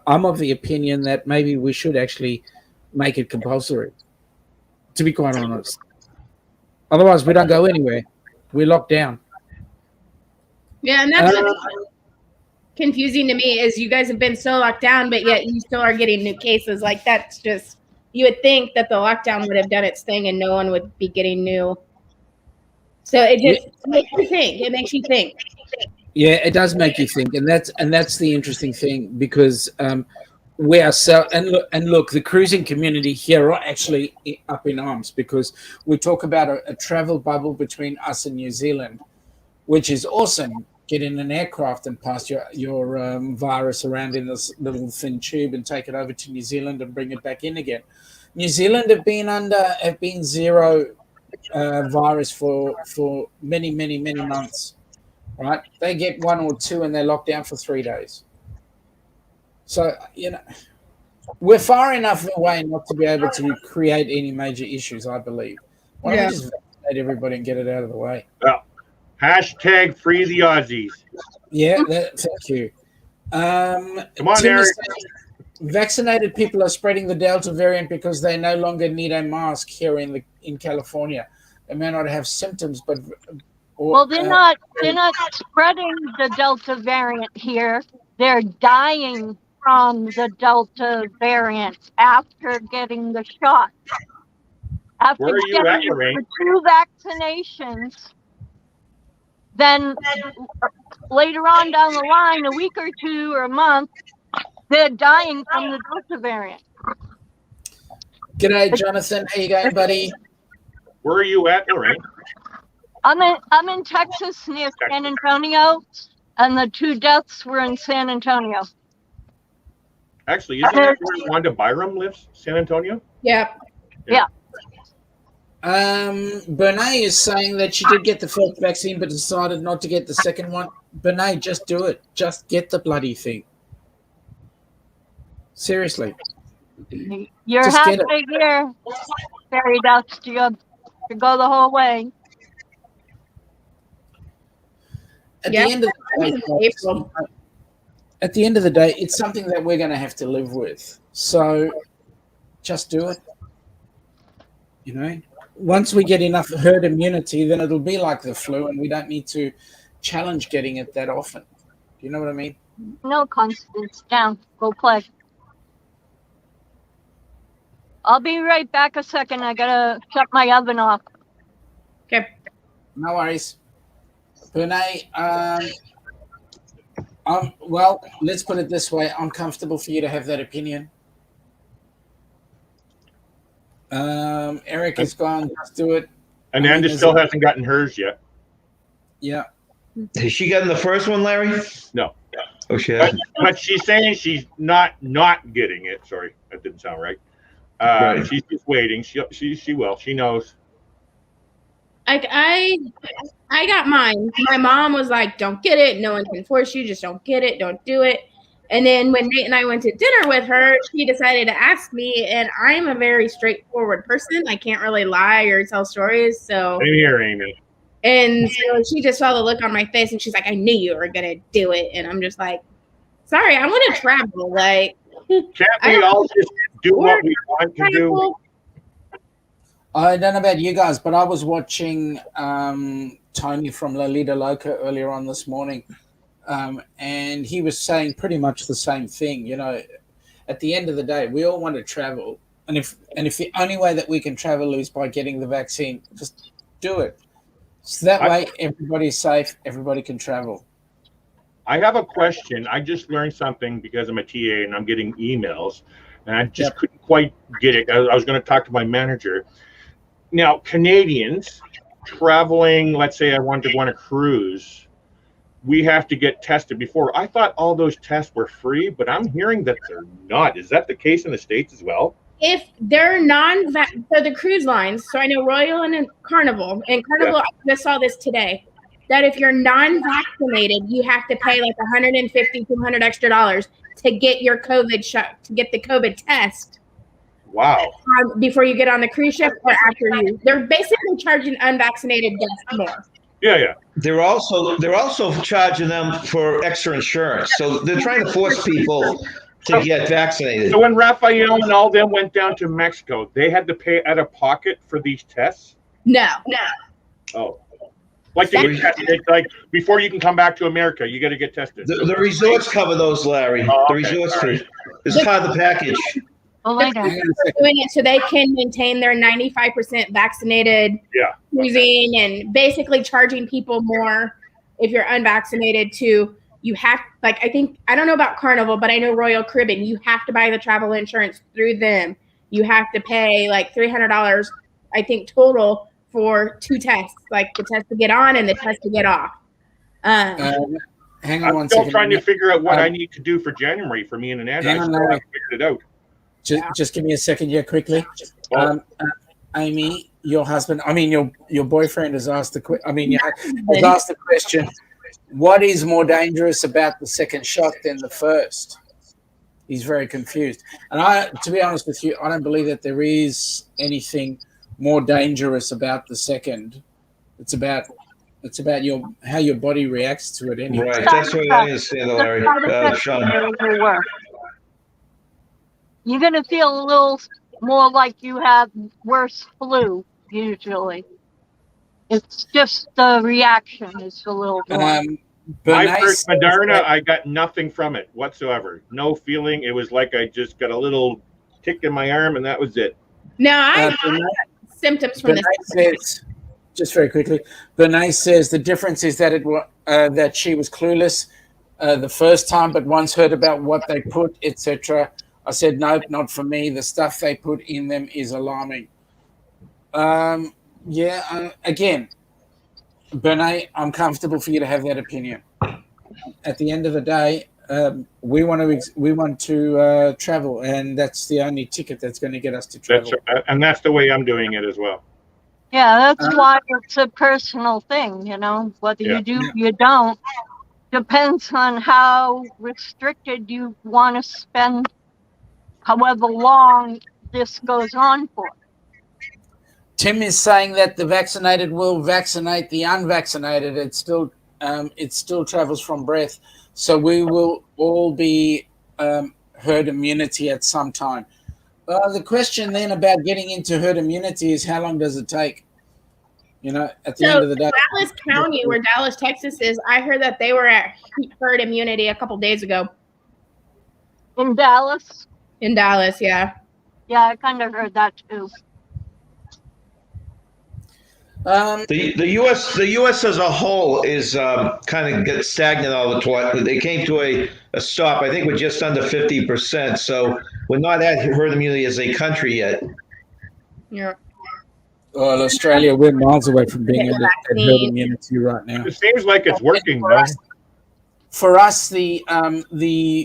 I'm of the opinion that maybe we should actually make it compulsory, to be quite honest. Otherwise, we don't go anywhere. We're locked down. Yeah, and that's what's confusing to me is you guys have been so locked down, but yet you still are getting new cases. Like, that's just, you would think that the lockdown would have done its thing and no one would be getting new. So it just makes you think. It makes you think. Yeah, it does make you think, and that's the interesting thing, because we are look, the cruising community here are actually up in arms, because we talk about a travel bubble between us and New Zealand, which is awesome. Get in an aircraft and pass your virus around in this little thin tube and take it over to New Zealand and bring it back in again. New Zealand have been zero virus for many months. Right, they get 1 or 2 and they're locked down for 3 days. So, we're far enough away not to be able to create any major issues, I believe. Why don't we just vaccinate everybody and get it out of the way? Well, hashtag free the Aussies. Yeah, thank you. Come on, Tim Eric. Vaccinated people are spreading the Delta variant because they no longer need a mask here in California. They may not have symptoms, but they're not spreading the Delta variant here. They're dying from the Delta variant after getting the shot. after Where are you getting at, Lorraine? the 2 vaccinations, then later on down the line, a week or 2 or a month, they're dying from the Delta variant. G'day, Jonathan. How you going, buddy? Where are you at, Lorraine? I'm in Texas near San Antonio, and the 2 deaths were in San Antonio. Actually, isn't that where Wanda Byram lives? San Antonio? Yeah. Bernays is saying that she did get the first vaccine but decided not to get the second one. Bernays, just do it. Just get the bloody thing. Seriously. You're Just get halfway here, fairy dust. You go the whole way. At the end of the day, April. at the end of the day, it's something that we're going to have to live with. So just do it. You know, once we get enough herd immunity, then it'll be like the flu, and we don't need to challenge getting it that often. Do you know what I mean? No, Constance, down. Go play. I'll be right back a second. I gotta shut my oven off. Okay. No worries. Bernays, well, let's put it this way. I'm comfortable for you to have that opinion. Eric is gone. Just do it. Ananda still hasn't gotten hers yet. Yeah. Has she gotten the first one, Larry? No. Oh, she hasn't. But she's saying she's not getting it. Sorry, that didn't sound right. Right. She's just waiting. She will. She knows. Like I got mine. My mom was like, "Don't get it. No one can force you. Just don't get it. Don't do it." And then when Nate and I went to dinner with her, she decided to ask me, and I'm a very straightforward person. I can't really lie or tell stories. So Same here, Amy. And so she just saw the look on my face, and she's like, "I knew you were gonna do it." And I'm just like, "Sorry, I want to travel." Like, can't we all just do what we want to do? I don't know about you guys, but I was watching Tony from Lolita Loca earlier on this morning, and he was saying pretty much the same thing. You know, at the end of the day, we all want to travel, and if the only way that we can travel is by getting the vaccine, just do it. So that way, everybody's safe, everybody can travel. I have a question. I just learned something because I'm a TA and I'm getting emails, and I just couldn't quite get it. I was going to talk to my manager. Now, Canadians traveling, let's say I wanted to go on a cruise, we have to get tested before. I thought all those tests were free, but I'm hearing that they're not. Is that the case in the States as well? If they're so the cruise lines, so I know Royal and Carnival, I just saw this today, that if you're non-vaccinated, you have to pay like $150, $200 extra to get your COVID shot, to get the COVID test. Wow. Before you get on the cruise ship or after you. They're basically charging unvaccinated guests more. Yeah. They're also charging them for extra insurance. So they're trying to force people to get vaccinated. So when Raphael and all them went down to Mexico, they had to pay out of pocket for these tests? No. Oh. Like to get tested, like before you can come back to America, you got to get tested. The resorts cover those, Larry. Oh, the resorts is part of the package. They're doing it so they can maintain their 95% vaccinated cruising, and basically charging people more if you're unvaccinated you have, like, I don't know about Carnival, but I know Royal Caribbean, you have to buy the travel insurance through them. You have to pay like $300, I think, total for 2 tests, like the test to get on and the test to get off. Hang on I'm one still second. trying to figure out what I need to do for January for me and Ananda. I still haven't figured it out. Just give me a second here quickly. Amy, your husband, your boyfriend has asked has asked the question, what is more dangerous about the second shot than the first? He's very confused. And to be honest with you, I don't believe that there is anything more dangerous about the second. It's about how your body reacts to it anyway. Right, that's what I understand, Larry. Sean. You're going to feel a little more like you have worse flu, usually. It's just the reaction is a little more. My first Moderna, I got nothing from it whatsoever. No feeling. It was like I just got a little tick in my arm, and that was it. Now, symptoms from this. Just very quickly, Bernays says the difference is that that she was clueless the first time, but once heard about what they put, etc. I said, nope, not for me. The stuff they put in them is alarming. Again, Bernays, I'm comfortable for you to have that opinion. At the end of the day, we want to travel, and that's the only ticket that's going to get us to travel. And that's the way I'm doing it as well. Yeah, that's why it's a personal thing, whether you do, you don't. Depends on how restricted you want to spend however long this goes on for. Tim is saying that the vaccinated will vaccinate the unvaccinated. It still travels from breath. So we will all be herd immunity at some time. The question then about getting into herd immunity is how long does it take? At the end of the day. Dallas County, where Dallas, Texas is, I heard that they were at herd immunity a couple days ago. In Dallas? In Dallas, yeah. Yeah, I kind of heard that too. The U.S. as a whole is kind of get stagnant all the time. They came to a stop. I think we're just under 50%. So we're not at herd immunity as a country yet. Yeah. Well, Australia, we're miles away from being at herd immunity right now. It seems like it's working, though. For us, the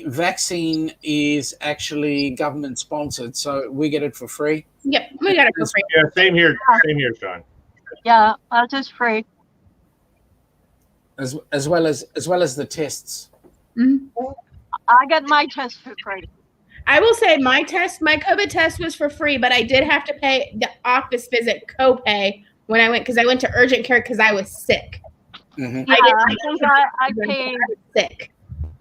vaccine is actually government sponsored, so we get it for free. Yep, we got it for free. Yeah, same here, Sean. Yeah, ours is free. As well as the tests. Mm-hmm. I got my test for free. I will say my COVID test was for free, but I did have to pay the office visit copay when I went because I went to urgent care because I was sick. Mm-hmm. Yeah, I think I paid sick.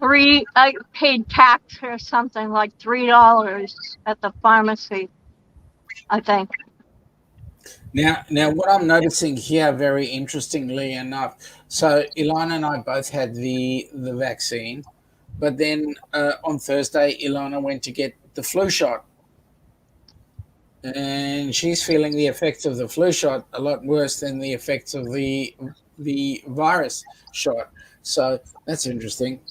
I paid tax or something like $3 at the pharmacy, I think. Now, what I'm noticing here, very interestingly enough, so Ilana and I both had the vaccine, but then on Thursday, Ilana went to get the flu shot, and she's feeling the effects of the flu shot a lot worse than the effects of the virus shot. So that's interesting.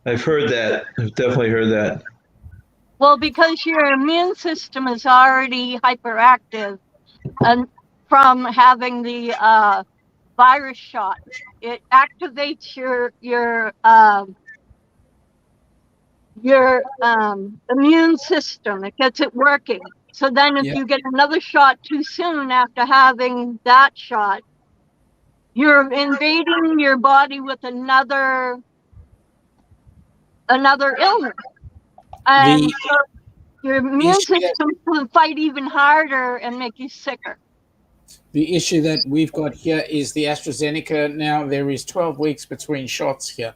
I've heard that. I've definitely heard that. Well, because your immune system is already hyperactive, and from having the virus shot, it activates your immune system. It gets it working. So then if you get another shot too soon after having that shot, you're invading your body with another illness. And so your immune system will fight even harder and make you sicker. The issue that we've got here is the AstraZeneca. Now there is 12 weeks between shots here.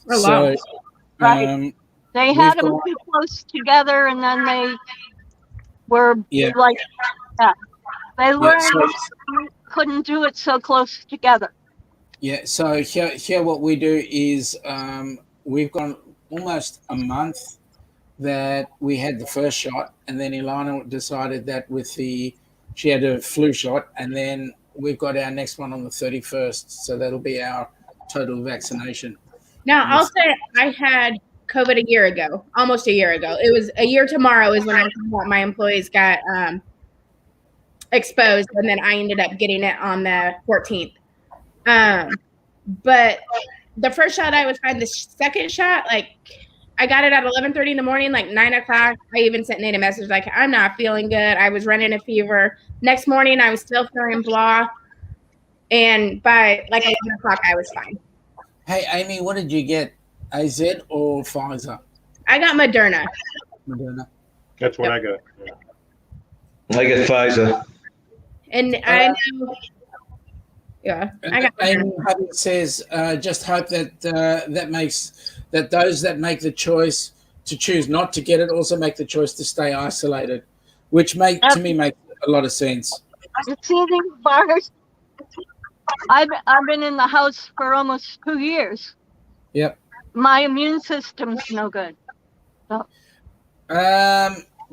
So, right. They had them too close together, and then they were like that. They learned couldn't do it so close together. Yeah. So here what we do is we've gone almost a month that we had the first shot, and then Ilana decided that she had a flu shot, and then we've got our next one on the 31st. So that'll be our total vaccination. Now, I'll say I had COVID a year ago, almost a year ago. It was a year tomorrow is when my employees got exposed, and then I ended up getting it on the 14th. But the first shot, I was fine. The second shot, I got it at 11:30 in the morning, 9 o'clock. I even sent Nate a message I'm not feeling good. I was running a fever. Next morning, I was still feeling blah. And by 11 o'clock, I was fine. Hey, Amy, what did you get? AZ or Pfizer? I got Moderna. That's what I got. Yeah. I got Pfizer. And I know. Yeah, I got Amy says, just hope that that those that make the choice to choose not to get it also make the choice to stay isolated, which to me makes a lot of sense. It's eating bars. I've been in the house for almost 2 years. Yep. My immune system's no good. So.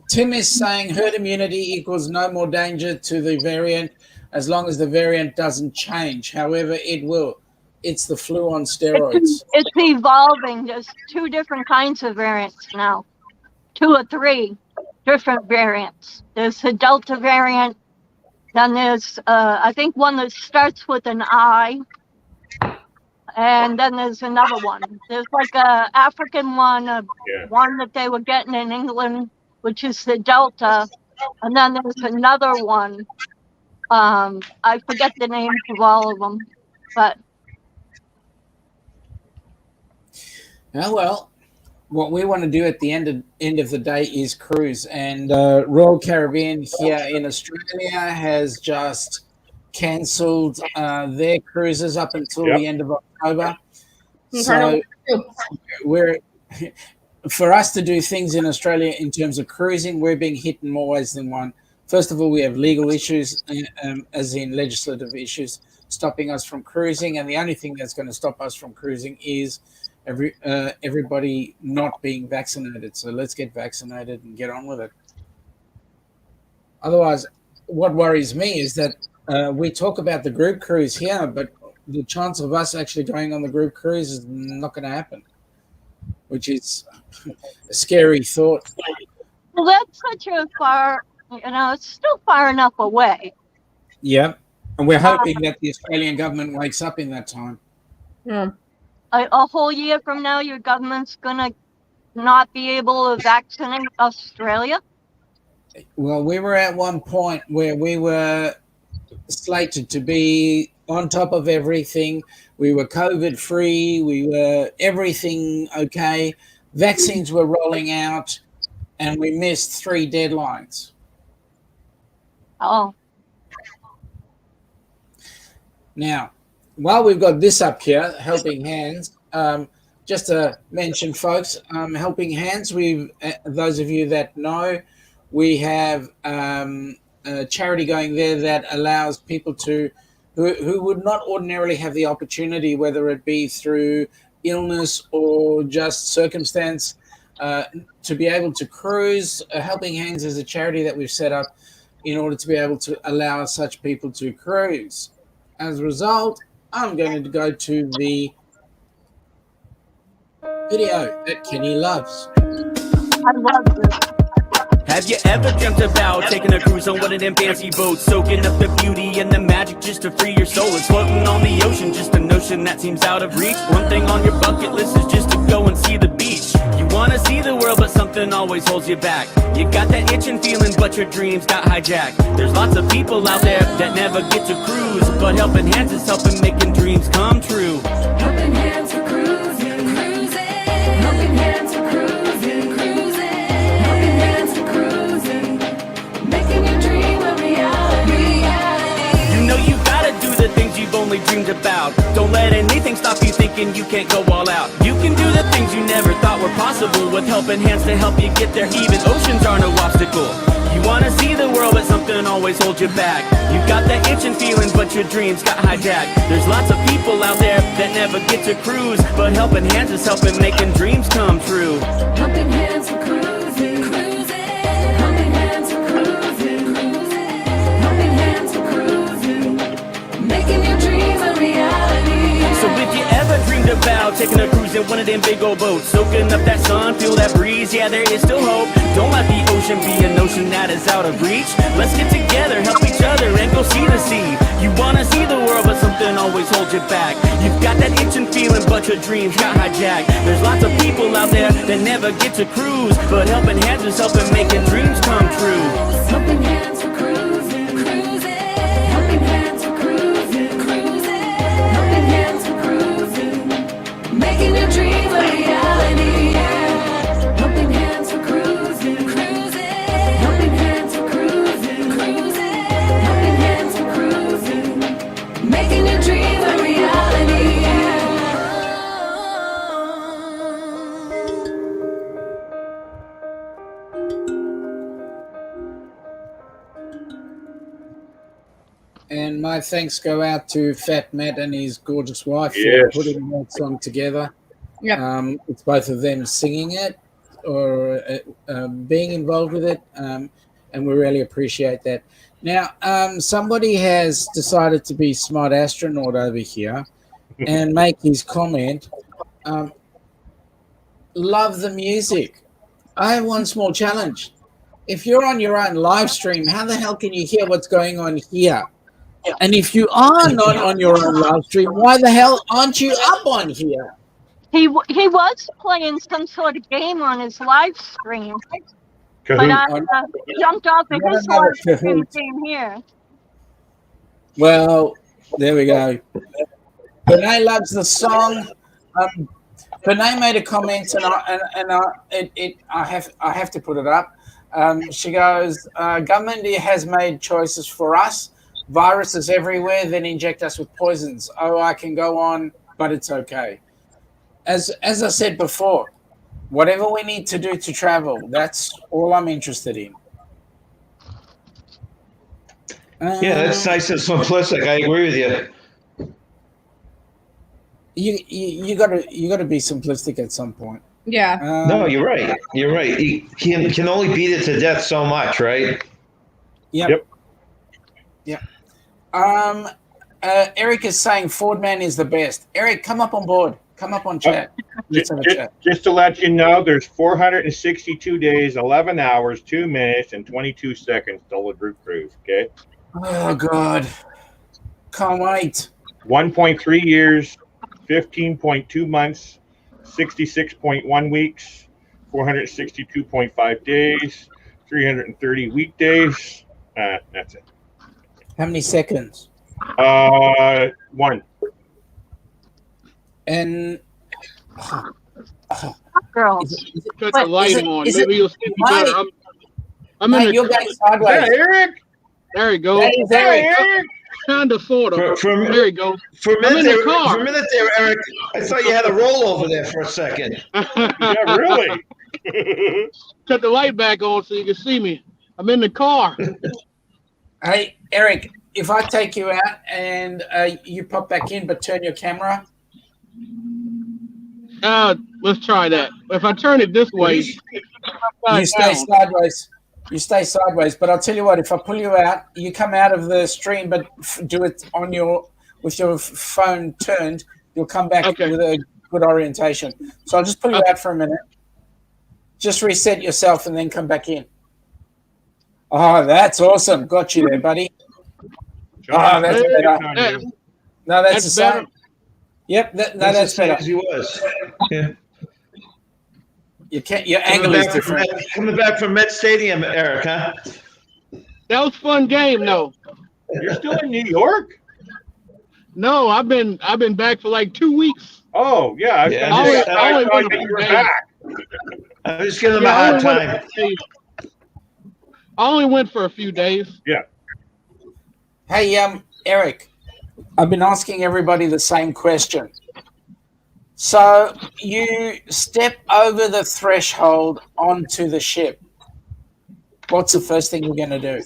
Tim is saying herd immunity equals no more danger to the variant as long as the variant doesn't change. However, it will. It's the flu on steroids. It's evolving. There's 2 different kinds of variants now. 2 or 3 different variants. There's the Delta variant. Then there's, I think, one that starts with an I. And then there's another one. There's like a African one, one that they were getting in England, which is the Delta. And then there's another one. I forget the names of all of them, but. Oh, well, what we want to do at the end of the day is cruise. And Royal Caribbean here in Australia has just cancelled their cruises up until the end of October. So for us to do things in Australia in terms of cruising, we're being hit in more ways than one. First of all, we have legal issues, as in legislative issues, stopping us from cruising. And the only thing that's going to stop us from cruising is everybody not being vaccinated. So let's get vaccinated and get on with it. Otherwise, what worries me is that we talk about the group cruise here, but the chance of us actually going on the group cruise is not going to happen, which is a scary thought. Well, that's such a far, it's still far enough away. Yeah. And we're hoping that the Australian government wakes up in that time. Yeah. A whole year from now, your government's going to not be able to vaccinate Australia? Well, we were at one point where we were slated to be on top of everything. We were COVID free. We were everything okay. Vaccines were rolling out, and we missed 3 deadlines. Oh. Now, while we've got this up here, Helping Hands, just to mention, folks, Helping Hands, those of you that know, we have a charity going there that allows people who would not ordinarily have the opportunity, whether it be through illness or just circumstance, to be able to cruise. Helping Hands is a charity that we've set up in order to be able to allow such people to cruise. As a result, I'm going to go to the video that Kenny loves. I love this. Have you ever dreamt about taking a cruise on one of them fancy boats, soaking up the beauty and the magic just to free your soul? It's floating on the ocean, just a notion that seems out of reach. One thing on your bucket list is just to go and see the beach. You wanna see the world, but something always holds you back. You got that itching feeling, but your dreams got hijacked. There's lots of people out there that never get to cruise, but Helping Hands is helping making dreams come true. Helping Hands for cruising, cruising. Helping Hands for cruising, cruising. Helping Hands for cruising, making your dream a reality. You know you gotta do the things you've only dreamed about. Don't let anything stop you thinking you can't go all out. You can do the things you never thought were possible with Helping Hands to help you get there. Even oceans are no obstacle. You wanna see the world, but something always holds you back. You got that itching feeling, but your dreams got hijacked. There's lots of people out there that never get to cruise, but Helping Hands is helping making dreams come true. Helping Hands for cruising, cruising. Helping Hands for cruising, cruising. Helping Hands for cruising, making your dreams a reality. So if you ever dreamed about taking a cruise in one of them big old boats, soaking up that sun, feel that breeze, yeah, there is still hope. Don't let the ocean be a notion that is out of reach. Let's get together, help each other, and go see the sea. You wanna see the world, but something always holds you back. You've got that itching feeling, but your dreams got hijacked. There's lots of people out there that never get to cruise, but Helping Hands is helping making dreams come true. Helping Hands for cruising, cruising. Helping Hands for cruising, cruising. Helping Hands for cruising, making your dream a reality. Helping Hands for cruising, cruising. Helping Hands for cruising, cruising. Helping Hands for cruising, making your dream a reality. And my thanks go out to Fat Matt and his gorgeous wife for Yes. putting that song together. Yeah. It's both of them singing it. or being involved with it, and we really appreciate that. Now, somebody has decided to be smart astronaut over here and make his comment. Love the music. I have one small challenge. If you're on your own live stream, how the hell can you hear what's going on here? And if you are not on your own live stream, why the hell aren't you up on here? He was playing some sort of game on his live stream, but I jumped off of his live stream and came here. Well, there we go. Renee loves the song. Renee made a comment, and I have to put it up. She goes, government has made choices for us. Viruses everywhere, then inject us with poisons. Oh, I can go on, but it's okay. As I said before, whatever we need to do to travel, that's all I'm interested in. Yeah, that's nice and simplistic. I agree with you. You gotta be simplistic at some point. Yeah. No, you're right. You're right. He can only beat it to death so much, right? Yep. Eric is saying Fordman is the best. Eric, come up on board. Come up on chat. Let's have a chat. Just to let you know, there's 462 days, 11 hours, 2 minutes, and 22 seconds till the group cruise. Okay. Oh God, can't wait. 1.3 years, 15.2 months, 66.1 weeks, 462.5 days, 330 weekdays. That's it. How many seconds? 1. Girls. And Cut the light on. Maybe you'll see me better. I'm in the you're going sideways. Eric. There you go. Eric. Kind of, sort of. There you go. For a minute, I'm in the car. For a minute there, Eric, I thought you had a rollover there for a second. Yeah, really. Cut the light back on so you can see me. I'm in the car. Hey, Eric, if I take you out and you pop back in but turn your camera. Let's try that. If I turn it this way, you stay sideways. You stay sideways. But I'll tell you what, if I pull you out, you come out of the stream, but do it with your phone turned, you'll come back with a good orientation. So I'll just pull you out for a minute. Just reset yourself and then come back in. Oh, that's awesome. Got you there, buddy. Oh, that's better. No, that's the same. better. Yep, that's better. As he was. Yeah. Your angle is different. Coming back from Met Stadium, Eric, huh? That was a fun game, though. You're still in New York? No, I've been back for like 2 weeks. Oh, yeah. I thought you were back. I was giving him a hard time. I only went for a few days. Yeah. Hey, Eric, I've been asking everybody the same question. So you step over the threshold onto the ship. What's the first thing you're going to do?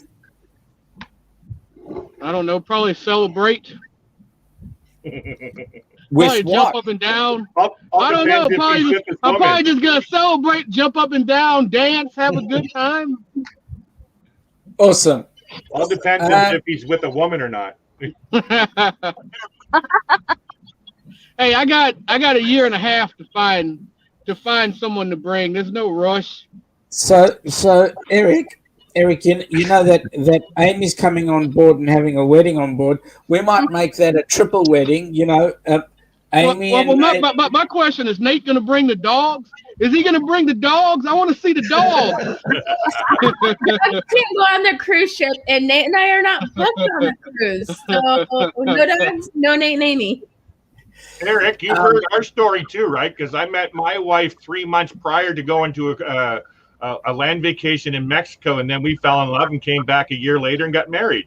I don't know. Probably celebrate. With probably jump up and down. All I don't know. depends if he's with his I'm woman. probably just going to celebrate, jump up and down, dance, have a good time. Awesome. All depends if he's with a woman or not. Hey, I got a year and a half to find someone to bring. There's no rush. So Eric, you know that Amy's coming on board and having a wedding on board. We might make that a triple wedding. You know, Amy. My question is: Nate going to bring the dogs? Is he going to bring the dogs? I want to see the dogs. I can't go on the cruise ship, and Nate and I are not booked on the cruise. So no dogs, no Nate and Amy. Eric, you heard our story too, right? Because I met my wife 3 months prior to going to a land vacation in Mexico, and then we fell in love and came back a year later and got married.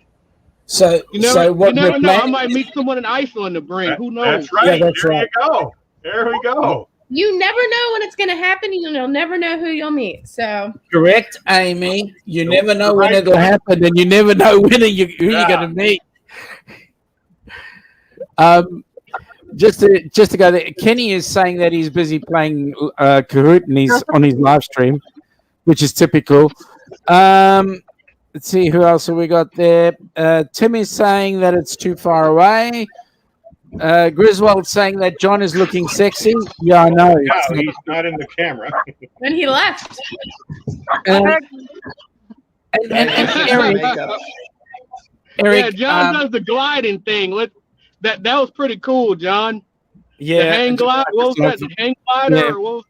So you never know. planning, I might meet someone in Iceland to bring. Who knows? That's right. Yeah, that's there right. you go. There we go. You never know when it's going to happen. You'll never know who you'll meet. So correct, Amy. You never know when it'll happen, and you never know who you're going to meet. just to go there, Kenny is saying that he's busy playing Kahoot and he's on his live stream, which is typical. Let's see who else have we got there. Tim is saying that it's too far away. Griswold saying that John is looking sexy. Yeah, I know. No, he's not in the camera. When he left. And Eric, yeah, John does the gliding thing. That was pretty cool, John. Yeah, the hang glide. What was that? The hang glider? Yeah. Or what was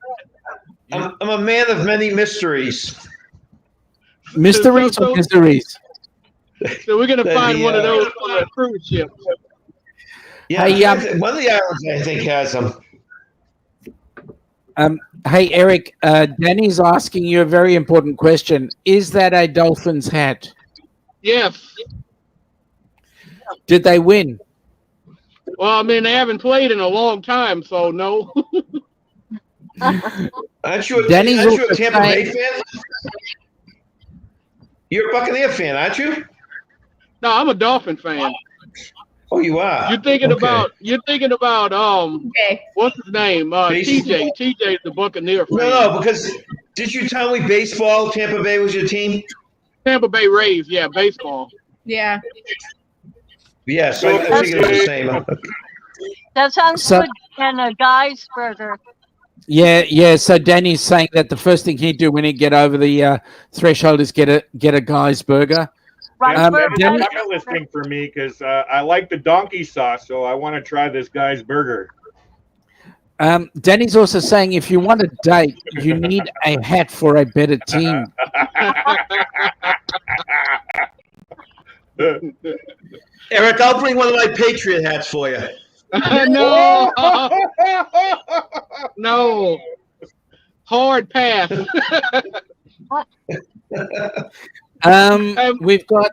that? I'm a man of many mysteries. Mysteries or miseries? So we're gonna find one of those on a cruise ship. Yeah, Hey, one of the islands I think has them. Hey, Eric, Danny's asking you a very important question. Is that a Dolphins hat? Yes. Did they win? Well, I mean, they haven't played in a long time, so no. Aren't you Danny's a Tampa Bay fan? You're a Buccaneer fan, aren't you? No, I'm a Dolphin fan. Oh, you are. You're thinking about Okay. what's his name? TJ. TJ's the Buccaneer fan. No, because did you tell me baseball? Tampa Bay was your team. Tampa Bay Rays, yeah, baseball. Yeah. Yes, I think it's the same. That sounds So- good. And a guy's burger. Yeah. So Danny's saying that the first thing he'd do when he'd get over the threshold is get a guy's burger. Right, That's burger. a bucket list thing for me because I like the donkey sauce, so I want to try this guy's burger. Danny's also saying if you want a date, you need a hat for a better team. Eric, I'll bring one of my Patriot hats for you. No. No. Hard pass. We've got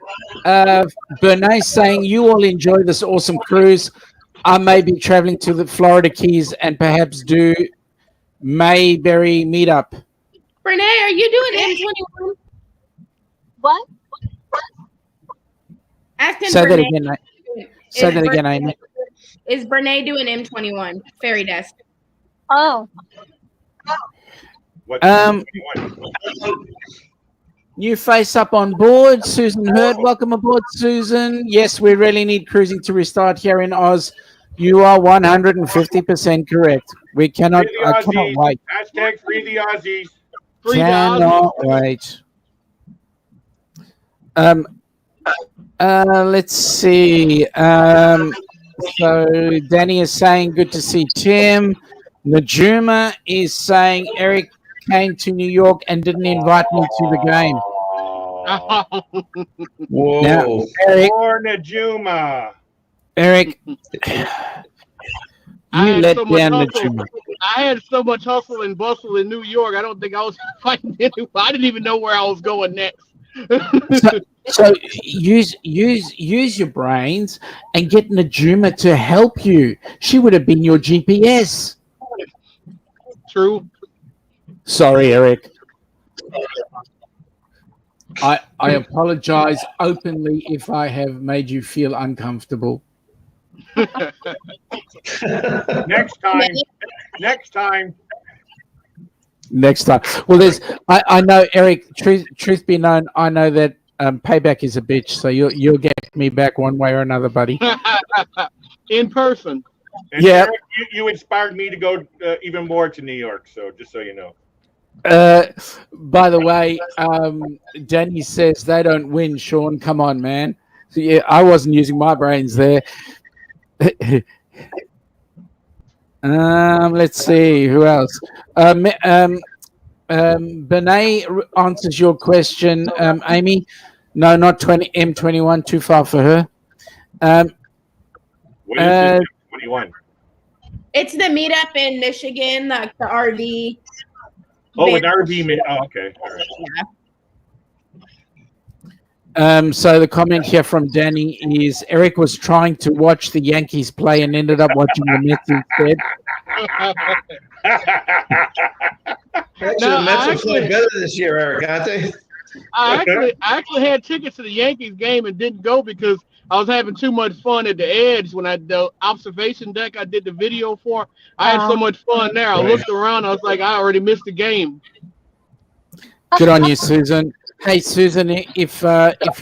Bernays saying you all enjoy this awesome cruise. I may be traveling to the Florida Keys and perhaps do Mayberry meetup. Renee, are you doing M21? What? Ask him. Say that Brene. again, mate. Say that again, Amy. Is Brene doing M21? Fairy Desk. Oh, What? New face up on board, Susan Hurd. Welcome aboard, Susan. Yes, we really need cruising to restart here in Oz. You are 150% correct. We cannot. Free the I cannot Aussies. wait. Hashtag free the Aussies. Free the Cannot wait. Let's see. So Danny is saying, good to see Tim. Najuma is saying, Eric came to New York and didn't invite me to the game. Whoa. Now, Eric, Poor Najuma. Eric, I you had let so much down hustle. Najuma. I had so much hustle and bustle in New York. I don't think I was fighting anyone. I didn't even know where I was going next. So use your brains and get Najuma to help you. She would have been your GPS. True. Sorry, Eric. I apologize openly if I have made you feel uncomfortable. Next time. Next time. Next time. Well, I know, Eric, truth be known, I know that payback is a bitch, so you'll get me back one way or another, buddy. In person. And Yeah. Eric, you inspired me to go even more to New York, so just so you know. By the way, Danny says they don't win, Sean. Come on, man. So, yeah, I wasn't using my brains there. Let's see who else. Benet answers your question. Amy, no, not M21. Too far for her. What is this 21? It's the meetup in Michigan, like the RV. Oh, an RV. Oh, okay. All right. Yeah. So the comment here from Danny is Eric was trying to watch the Yankees play and ended up watching the Mets instead. Actually, No, the Mets I are playing better this year, Eric, aren't they? I actually had tickets to the Yankees game and didn't go because I was having too much fun at the edge when the observation deck I did the video for. I had so much fun there. I looked around. I was like, I already missed the game. Good on you, Susan. Hey, Susan, if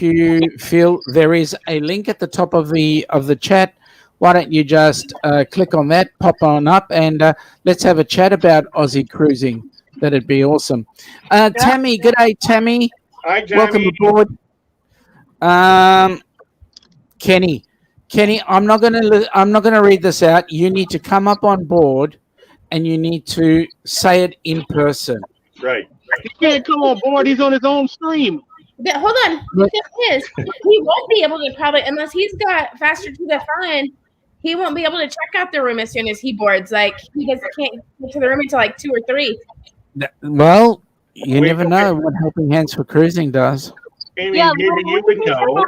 you feel there is a link at the top of the chat, why don't you just click on that, pop on up, and let's have a chat about Aussie cruising. That'd be awesome. Tammy, good day, Tammy. Hi, Tammy. Welcome aboard. Kenny, I'm not gonna read this out. You need to come up on board, and you need to say it in person. Right. He can't come on board. He's on his own stream. Hold on. The thing is, he won't be able to probably, unless he's got faster to the fun, he won't be able to check out the room as soon as he boards. Like, he can't get to the room until like 2 or 3. Well, you never know what Helping Hands for Cruising does. Amy, maybe you would know.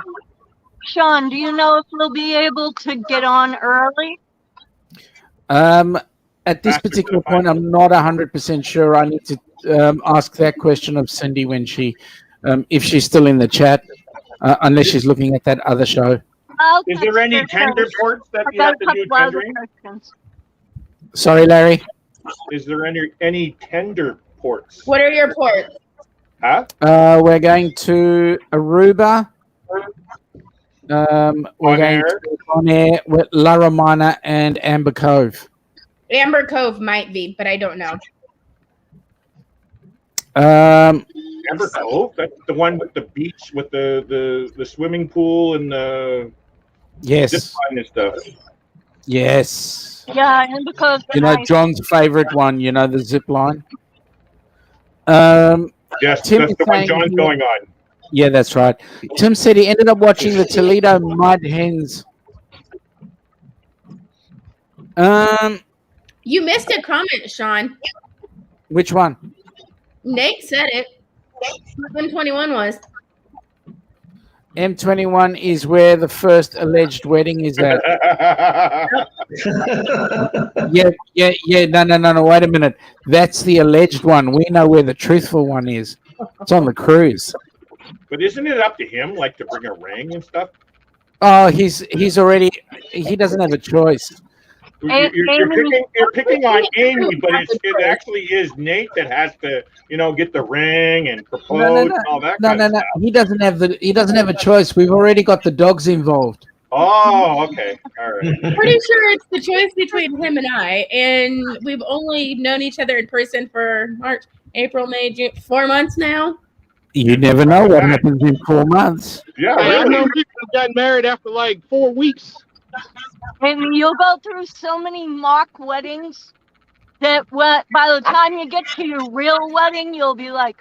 Sean, do you know if we'll be able to get on early? At this particular point, I'm not 100% sure. I need to ask that question of Cindy when if she's still in the chat, unless she's looking at that other show. Is there any tender ports that you have to do tendering? Sorry, Larry. Is there any tender ports? What are your ports? Huh? We're going to Aruba. We're going to on air with La Romana and Amber Cove. Amber Cove might be, but I don't know. Amber Cove? That's the one with the beach, with the swimming pool and the yes, zip line and stuff. Yes. Yeah, Amber Cove. You know, John's favorite one. You know, the zip line. Yes, Tim that's the one John's going on. Yeah, that's right. Tim said he ended up watching the Toledo Mud Hens. You missed a comment, Sean. Which one? Nate said it. M21 was. M21 is where the first alleged wedding is at. Yeah. No. Wait a minute. That's the alleged one. We know where the truthful one is. It's on the cruise. But isn't it up to him, like, to bring a ring and stuff? Oh, he's already. He doesn't have a choice. You're picking on Amy, but it actually is Nate that has to, get the ring and propose and all that. No. He doesn't have a choice. We've already got the dogs involved. Oh, okay. All right. Pretty sure it's the choice between him and I, and we've only known each other in person for March, April, May, June, 4 months now. You never know what happens in 4 months. Yeah, I know people who got married after like 4 weeks. And you'll go through so many mock weddings that by the time you get to your real wedding, you'll be like,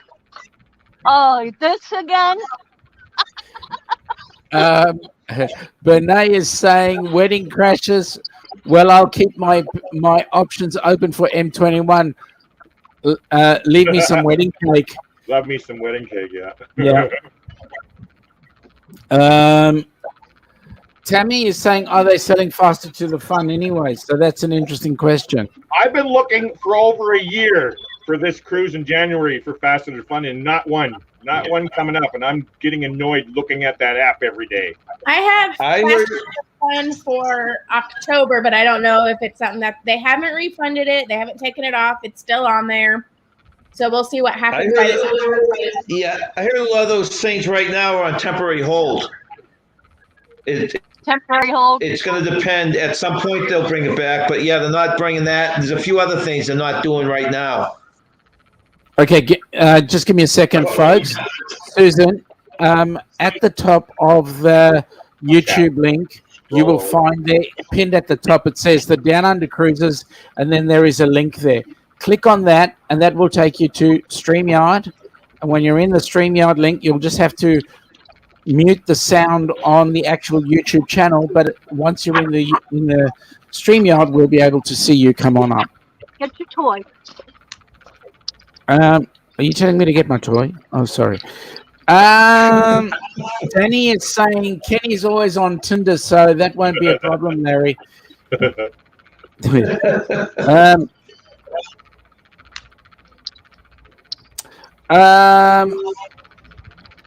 oh, this again? Bernay is saying wedding crashes. Well, I'll keep my options open for M21. Leave me some wedding cake. Love me some wedding cake, yeah. Yeah. Tammy is saying, are they selling faster to the fun anyway? So that's an interesting question. I've been looking for over a year for this cruise in January for Faster to Fun, and not one coming up, and I'm getting annoyed looking at that app every day. I have Faster to Fun for October, but I don't know if it's something that they haven't refunded it. They haven't taken it off. It's still on there. So we'll see what happens. I heard a lot of those things right now are on temporary hold. Temporary hold. It's going to depend. At some point, they'll bring it back. But yeah, they're not bringing that. There's a few other things they're not doing right now. Okay, just give me a second, folks. Susan, at the top of the YouTube link, you will find there, pinned at the top, it says the Downunder Cruises, and then there is a link there. Click on that, and that will take you to StreamYard. And when you're in the StreamYard link, you'll just have to mute the sound on the actual YouTube channel. But once you're in the StreamYard, we'll be able to see you come on up. Get your toy. Are you telling me to get my toy? Oh, sorry. Danny is saying Kenny's always on Tinder, so that won't be a problem, Larry.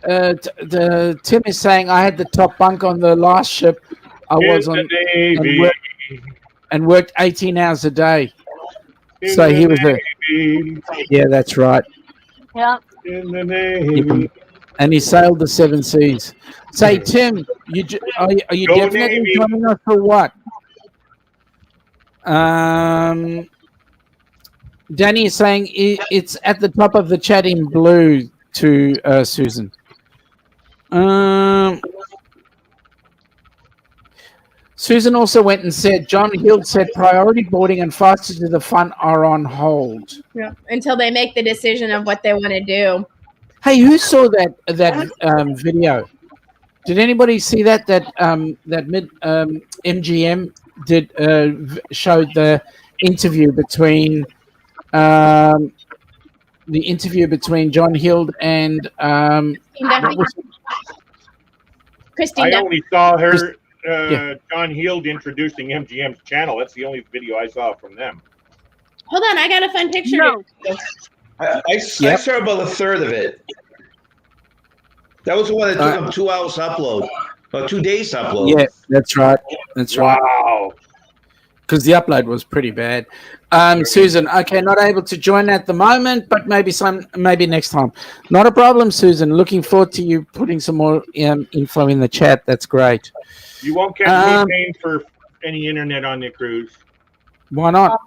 Tim is saying I had the top bunk on the last ship I was on Navy. and worked 18 hours a day. In So the he was Navy. yeah, that's right. Yeah. In the Navy. And he sailed the 7 seas. Say, Tim, are you Go definitely Navy. joining us for what? Danny is saying it's at the top of the chat in blue to Susan. Susan also went and said, John Hild said priority boarding and faster to the front are on hold. Yeah. Until they make the decision of what they want to do. Hey, who saw that video? Did anybody see that MGM did showed the interview between John Hild and Christine. I only saw her, Yeah. John Hield introducing MGM's channel. That's the only video I saw from them. Hold on, I got a fun picture. No. I saw about a third of it. That was the one that took them 2 hours to upload, or 2 days to upload. Yeah, that's right. That's right. Wow. Because the upload was pretty bad. Susan, okay, not able to join at the moment, but maybe next time. Not a problem, Susan. Looking forward to you putting some more info in the chat. That's great. You won't catch me paying for any internet on the cruise. Why not?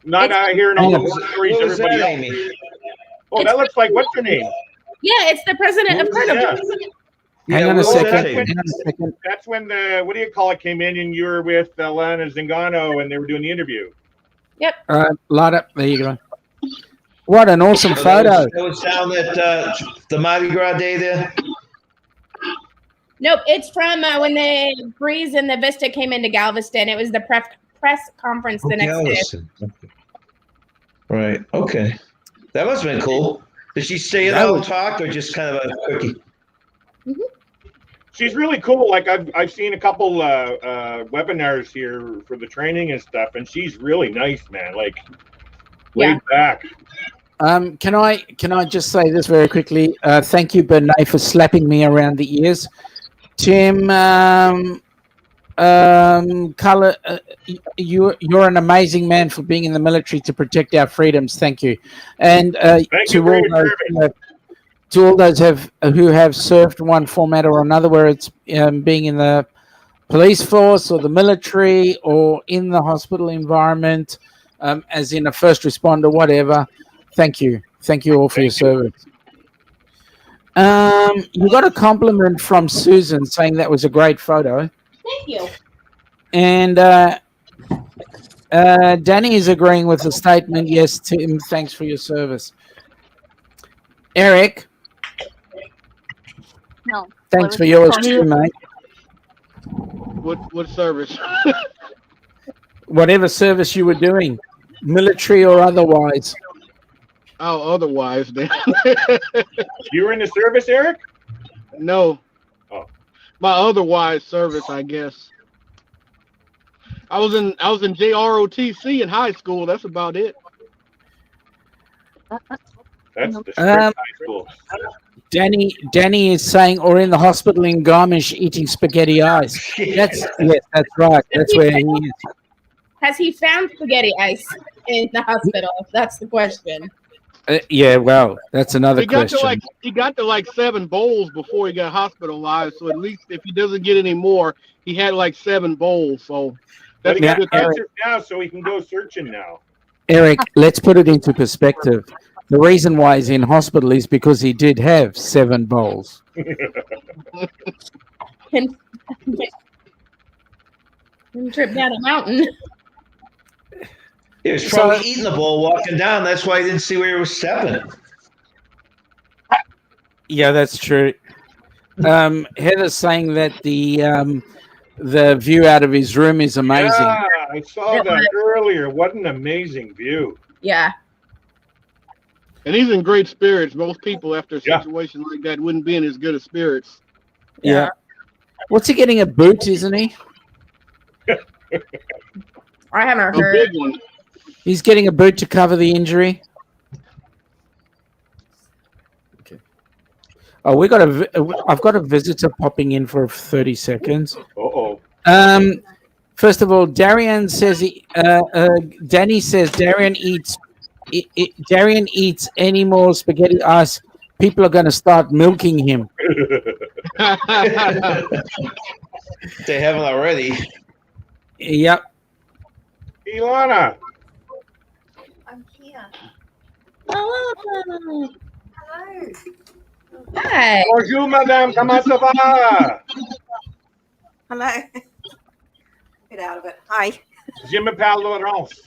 Not hearing all the stories What was everybody that, else. Amy? Oh, that looks like what's her name? Yeah, it's the president of Carnival. Hang on a what was that, second. Amy? Hang on a second. That's when the what do you call it came in and you were with Lana Zingano and they were doing the interview. Light up. There you go. What an awesome So photo. That was down at the Mardi Gras day there. Nope, it's from when the Breeze and the Vista came into Galveston. It was the press conference the next day. Galveston. Okay. Right. Okay. That must have been cool. Did she stay in That all was- the talk or just kind of a quickie? She's really cool. Like I've seen a couple webinars here for the training and stuff, and she's really nice, man. Like laid back. Can I just say this very quickly? Thank you, Bernay, for slapping me around the ears. Tim, Color, you're an amazing man for being in the military to protect our freedoms. Thank you, and to all those who have served one format or another, where it's being in the police force or the military or in the hospital environment, as in a first responder, whatever. Thank you all for your service. You got a compliment from Susan saying that was a great photo. Thank you. And Danny is agreeing with the statement. Yes, Tim, thanks for your service. Eric, No. thanks for yours too, mate. What service? Whatever service you were doing, military or otherwise. Oh, otherwise then. You were in the service, Eric? No. Oh. My otherwise service, I guess. I was in JROTC in high school. That's about it. That's the strict Um, high school. Danny is saying, or in the hospital in Garmisch eating spaghetti ice. Yes, that's right. That's where he is. Has he found spaghetti ice in the hospital? That's the question. Yeah, well, that's another question. He got to like 7 bowls before he got hospitalized. So at least if he doesn't get any more, he had like 7 bowls. So But that's he got good. answers now, so he can go searching now. Eric, let's put it into perspective. The reason why he's in hospital is because he did have 7 bowls. Can trip down a mountain. He was probably eating the bowl walking down. That's why he didn't see where he was stepping. Yeah, that's true. Heather's saying that the view out of his room is amazing. Yeah, I saw that earlier. What an amazing view. Yeah. And he's in great spirits. Most people after a situation like that wouldn't be in as good of spirits. Yeah. What's he getting, a boot, isn't he? I haven't A heard. big one. He's getting a boot to cover the injury. Okay. Oh, I've got a visitor popping in for 30 seconds. Uh-oh. First of all, Darian says Danny says Darian eats any more spaghetti ice. People are going to start milking him. They haven't already. Yep. Ilana. I'm here. Oh, Hello. hi. Bonjour, madame. Comment ça va? Hello. Get out of it. Hi. Je m'appelle Laurence.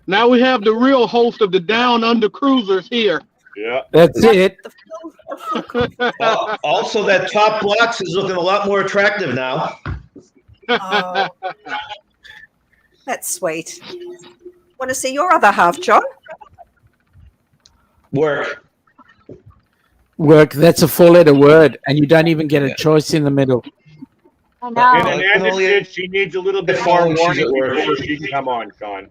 Now we have the real host of the Down Under Cruisers here. Yeah. That's it. Also, that top box is looking a lot more attractive now. Oh, that's sweet. Want to see your other half, John? Work. Work. That's a 4-letter word, and you don't even get a choice in the middle. I And know. Amanda said she needs a little bit more warning before she can come on, Sean.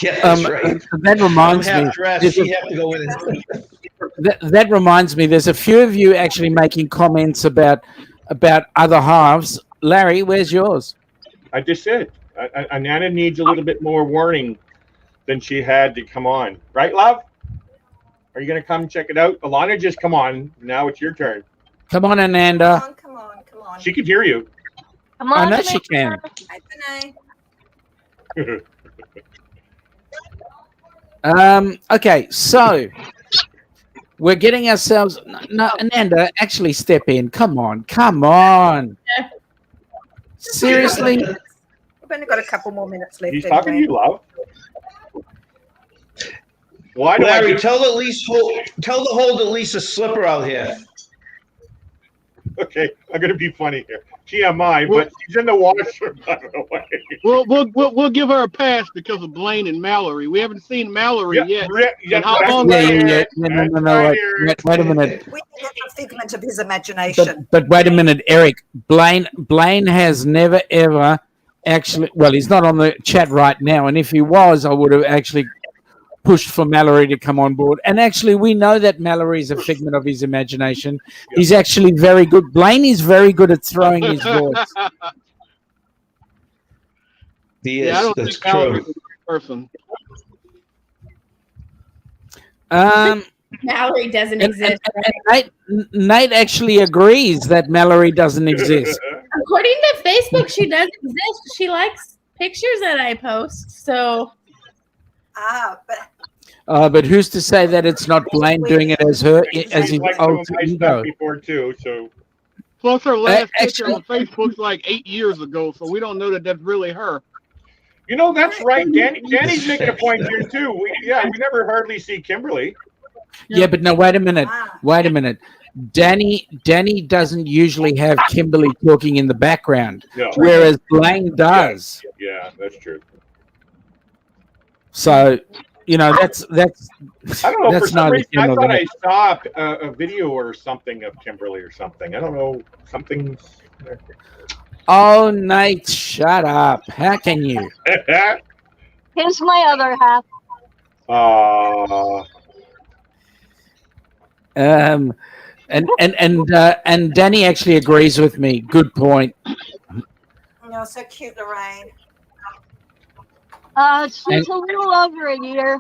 Yeah, that's right. That reminds I'm me. half dressed. She have to go in. That reminds me. There's a few of you actually making comments about other halves. Larry, where's yours? I just said, Anana needs a little bit more warning than she had to come on. Right, love? Are you going to come check it out? Alana, just come on. Now it's your turn. Come on, Ananda. Come on. She can hear you. Come I on, know she can. Hi, Benay. Okay, so we're getting ourselves. No, Ananda, actually step in. Come on. Seriously. We've only got a couple more minutes left. He's talking to anyway. you, love. Why do Larry, I tell the hold at least a slipper out here. Okay, I'm going to be funny here. TMI, but she's in the washer, by the way. We'll give her a pass because of Blaine and Mallory. We haven't seen Mallory yet. And how long? Yeah. No. Wait a minute. We think it's a figment of his imagination. But wait a minute, Eric. Blaine has never ever actually. Well, he's not on the chat right now, and if he was, I would have actually pushed for Mallory to come on board. And actually, we know that Mallory is a figment of his imagination. Yep. He's actually very good. Blaine is very good at throwing his voice. He is. I don't That's think Mallory's true. a person. Mallory doesn't exist. And Nate actually agrees that Mallory doesn't exist. According to Facebook, she does exist. She likes pictures that I post. So. But who's to say that it's not Blaine doing it as her as his alter ego? Before too, so. Plus, her last picture on Facebook's like 8 years ago, so we don't know that that's really her. You know, that's right. Danny's making a point here too. We never hardly see Kimberly. Yeah, but no, wait a minute. Danny doesn't usually have Kimberly talking in the background, whereas Blaine does. Yeah, that's true. So, you know, that's I don't know. For some reason, I thought I saw saw a video or something of Kimberly or something. I don't know. Something. Oh, Nate, shut up! How can you? Here's my other half. And Danny actually agrees with me. Good point. Oh, so cute, Lorraine. She's a little over a year.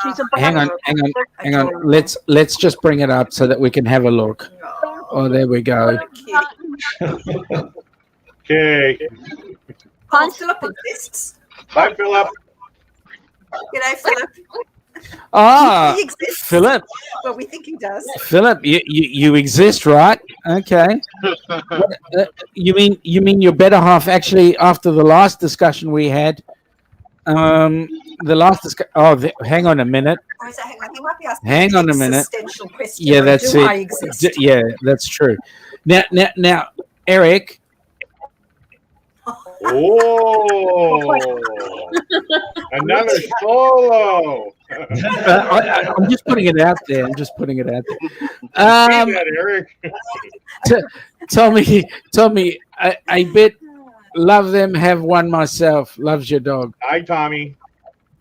She's a Hang on. Let's just bring it up so that we can have a look. Oh, there we go. Okay. Philip exists. Bye, Philip. G'day, Philip. Ah, he exists. Philip. Well, we think he does. Philip, you exist, right? Okay. You mean your better half? Actually, after the last discussion we had, hang on a minute. Hang on a minute. Yeah, that's it. Yeah, that's true. Now, Eric. Oh, another solo. I'm just putting it out there. Eric. Tommy, I bet love them, have one myself. Loves your dog. Hi, Tommy.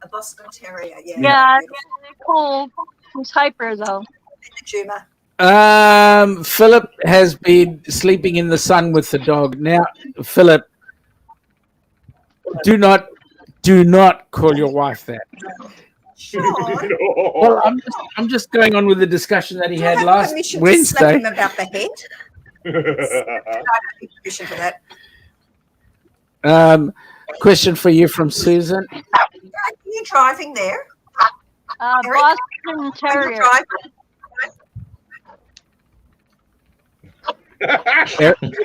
A Boston Terrier, yeah. Yeah, they're cool. He's hyper, though. Juma? Philip has been sleeping in the sun with the dog. Now, Philip, do not call your wife that. Sean, Well, I'm just going on with the discussion that he do I had have last permission to slap Wednesday. him about the head? I don't need permission for that. Question for you from Susan. Are you driving there? Eric? Boston Are you Terrier. driving?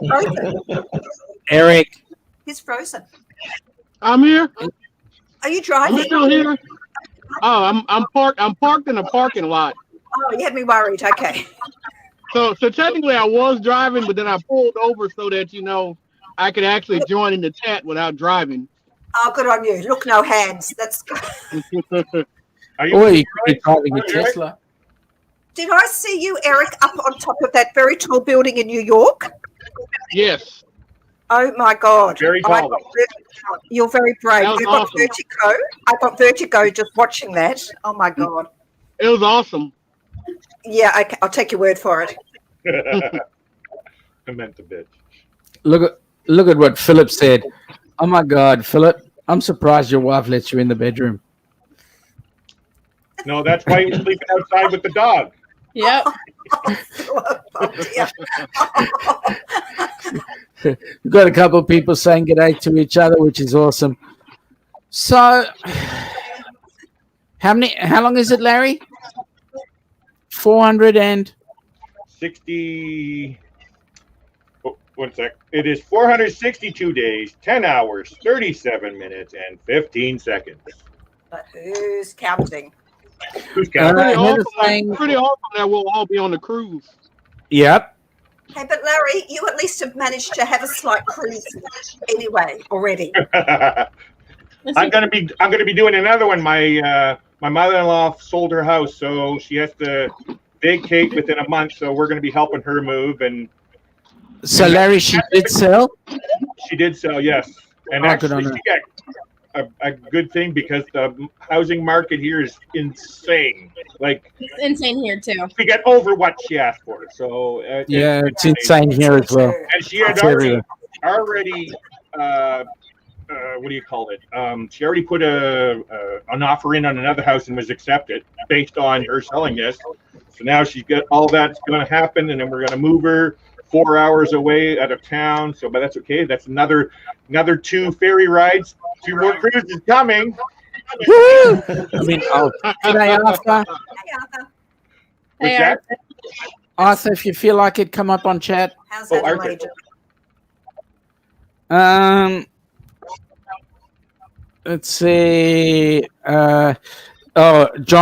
Frozen. Eric. He's frozen. I'm here. Are you I'm driving? still here. Oh, I'm parked. I'm parked in a parking lot. Oh, you had me worried. Okay. So technically I was driving, but then I pulled over so that I could actually join in the chat without driving. Oh, good on you. Look, no hands. That's good. Are you Or you could be driving a Tesla. Did I see you, Eric, up on top of that very tall building in New York? Yes. Oh my God! Very tall. You're very brave. That was I got awesome. vertigo. I got vertigo just watching that. Oh my God! It was awesome. Yeah, okay, I'll take your word for it. I meant the bitch. Look at what Philip said. Oh my God, Philip! I'm surprised your wife lets you in the bedroom. No, that's why he was sleeping outside with the dog. Yep. Oh, dear. We've got a couple of people saying g'day to each other, which is awesome. So, how long is it, Larry? 60. Oh, 1 sec. It is 462 days, 10 hours, 37 minutes, and 15 seconds. But who's counting? Who's counting? Pretty awesome that we'll all be on the cruise. Yep. Hey, but Larry, you at least have managed to have a slight cruise anyway already. I'm gonna be doing another one. My mother-in-law sold her house, so she has to vacate within a month. So we're gonna be helping her move. And so, Larry, she did sell. She did sell, yes. And actually, she got a good thing because the housing market here is insane. Like It's insane here too. we get over what she asked for. So Yeah, it's insane here as well. And she had already what do you call it? She already put an offer in on another house and was accepted based on her selling this. So now she's got all that's going to happen, and then we're going to move her 4 hours away out of town. So, but that's okay. That's another 2 ferry rides. 2 more cruises coming. Woo! I mean, g'day, Arthur. Hey, Arthur. Hey, that? Arthur, if you feel like it, come up on chat. How's that, Arthur. Let's see. John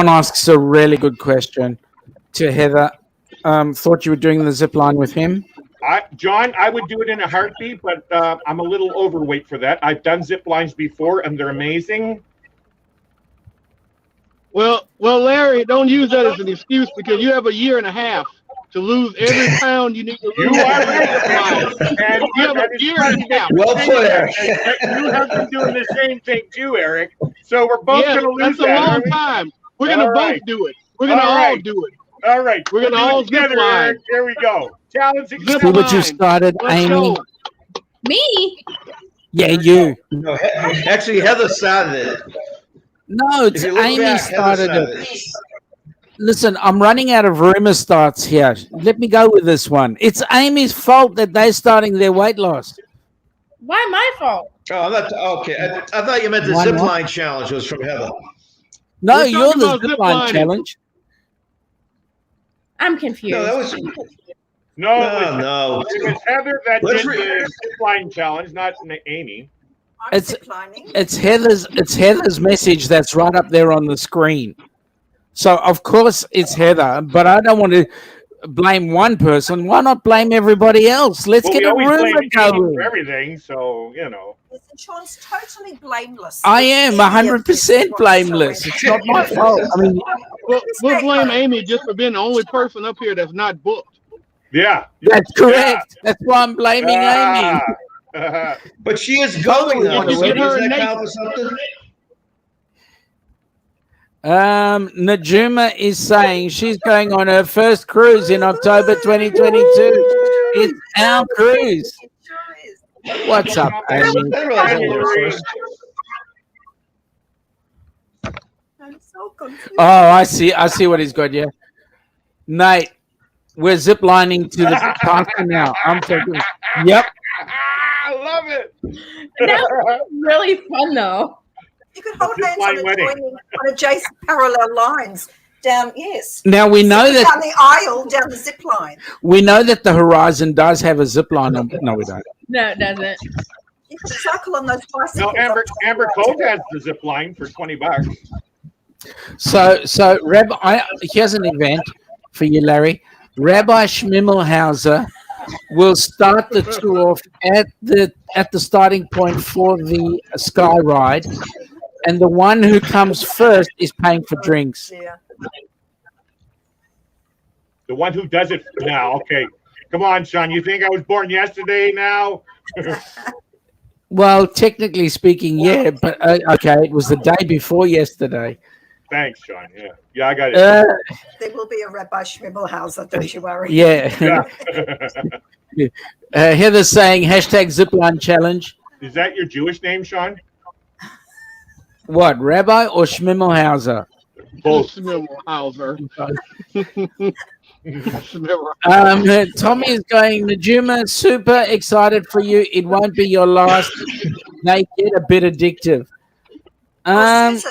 asks a really good question to Heather. Thought you were doing the zip line with him. John, I would do it in a heartbeat, but I'm a little overweight for that. I've done zip lines before, and they're amazing. Well, Larry, don't use that as an excuse because you have a year and a half to lose every pound you need to lose. You are right. And You have a year and a half. Well put, Eric. You have been doing the same thing too, Eric. So we're both Yeah, going to lose that's a that. long aren't we? time. We're gonna All both right. do it. We're gonna All all right. do it. All right. We're gonna We'll do it all zip together, line. Eric. Here we go. Challenge Zip See accepted. what you line. started, Let's Amy? go. Me? Yeah, you. No, actually, Heather started it. No, it's If you look Amy back, Heather started started it. it. Listen, I'm running out of rumor starts here. Let me go with this one. It's Amy's fault that they're starting their weight loss. Why my fault? Oh, that's okay. I thought you meant the Why zip not? line challenge was from Heather. No, We're you're talking the about zip zip line lining. challenge. I'm confused. No, that was No, no. it was Heather that Let's did the zip line challenge, not Amy. I'm It's- ziplining. It's Heather's message that's right up there on the screen. So of course it's Heather, but I don't want to blame one person. Why not blame everybody else? Let's Well, get we a always rumor blame Amy going. for everything, so you know. Listen, Sean's totally blameless. I am 100% blameless. It's not my fault. I mean, We'll blame Amy just for being the only person up here that's not booked. Yeah. that's correct. That's why I'm blaming Amy. Ah. But she is going Totally though. wanna So win. does that count for something? Najuma is saying she's going on her first cruise in October 2022. It's our cruise. It sure is. What's up, Amy? I didn't realize that was first. I'm so confused. Oh, I see what he's got. Yeah, Nate, we're ziplining to the party now. I'm talking. Yep. I love it. That's really fun though. You could hold Zip hands line on, wedding. on adjacent parallel lines down. Yes. Now we know Down that the aisle, down the zip line. the Horizon does have a zip line. No, we don't. No, it doesn't. You could cycle on those bicycles. No, Amber up to the Cove has the zip line for $20. So Rabbi, here's an event for you, Larry. Rabbi Schmimmelhauser will start the tour at the starting point for the Sky Ride, and the one who comes first is paying for drinks. Yeah. The one who does it now. Okay. Come on, Sean. You think I was born yesterday now? Well, technically speaking, yeah, but okay, it was the day before yesterday. Thanks, Sean. Yeah, I got it. There will be a Rabbi Schmimmelhauser, don't you worry. Yeah. Heather's saying #zipline challenge. Is that your Jewish name, Sean? What, Rabbi or Schmimmelhauser? Both. Schmimmelhauser. Tommy is going, Najuma, super excited for you. It won't be your last. They get a bit addictive.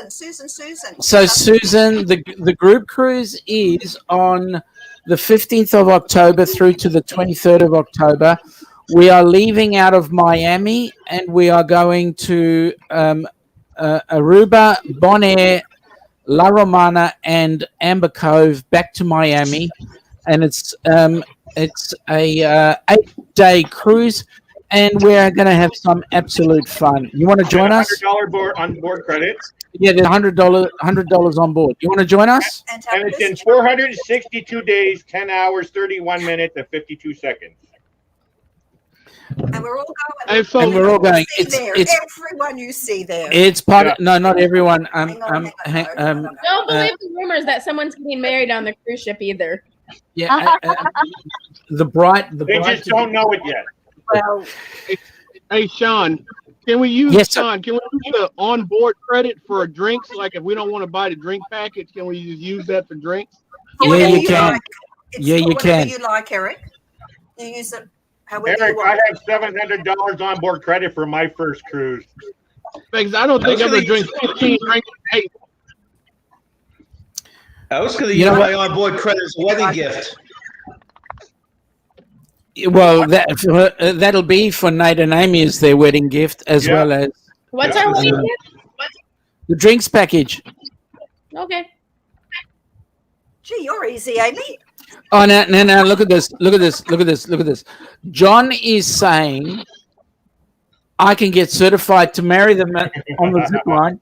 Susan. So Susan, the group cruise is on the 15th of October through to the 23rd of October. We are leaving out of Miami and we are going to Aruba, Bonaire, La Romana, and Amber Cove back to Miami, and it's a 8-day cruise, and we're going to have some absolute fun. You want to join us? $100 on board credit. Yeah, there's $100 on board. You want to join us? And it's in 462 days, 10 hours, 31 minutes, and 52 seconds. And we're all going. And we're all going. It's everyone you see there. It's part of, no, not everyone. Don't believe the rumors that someone's getting married on the cruise ship either. Yeah, the bride. They just don't know it yet. Well, hey Sean, can we use Yes, Sean? Can we use the onboard credit for drinks? Like if we don't want to buy the drink package, can we just use that for drinks? Yeah, you can. Yeah, you whatever can. you like, Eric. You use it however Eric, you want. I have $700 on board credit for my first cruise. Because I don't think I'm gonna drink 15 drinks a day. I was going to use my onboard credit as a wedding gift. Well, that'll be for Nate and Amy as their wedding gift, as well as What's our wedding gift? the drinks package. Okay. Gee, you're easy, Amy. Oh, no, look at this. John is saying I can get certified to marry them on the zip line.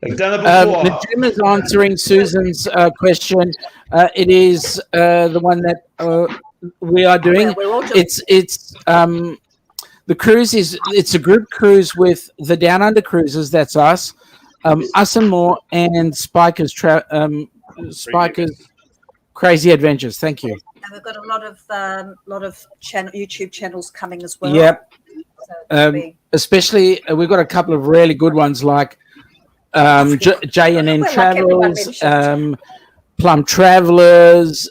I've done it before. The Jim is answering Susan's question. It is the one that we are doing. It's the cruise it's a group cruise with the Downunder cruises. That's us, us and more, and Spiker's Crazy Adventures. Thank you. And we've got a lot of YouTube channels coming as well. Yep. So Especially we've got a couple of really good ones like J&N Travels, Plum Travelers,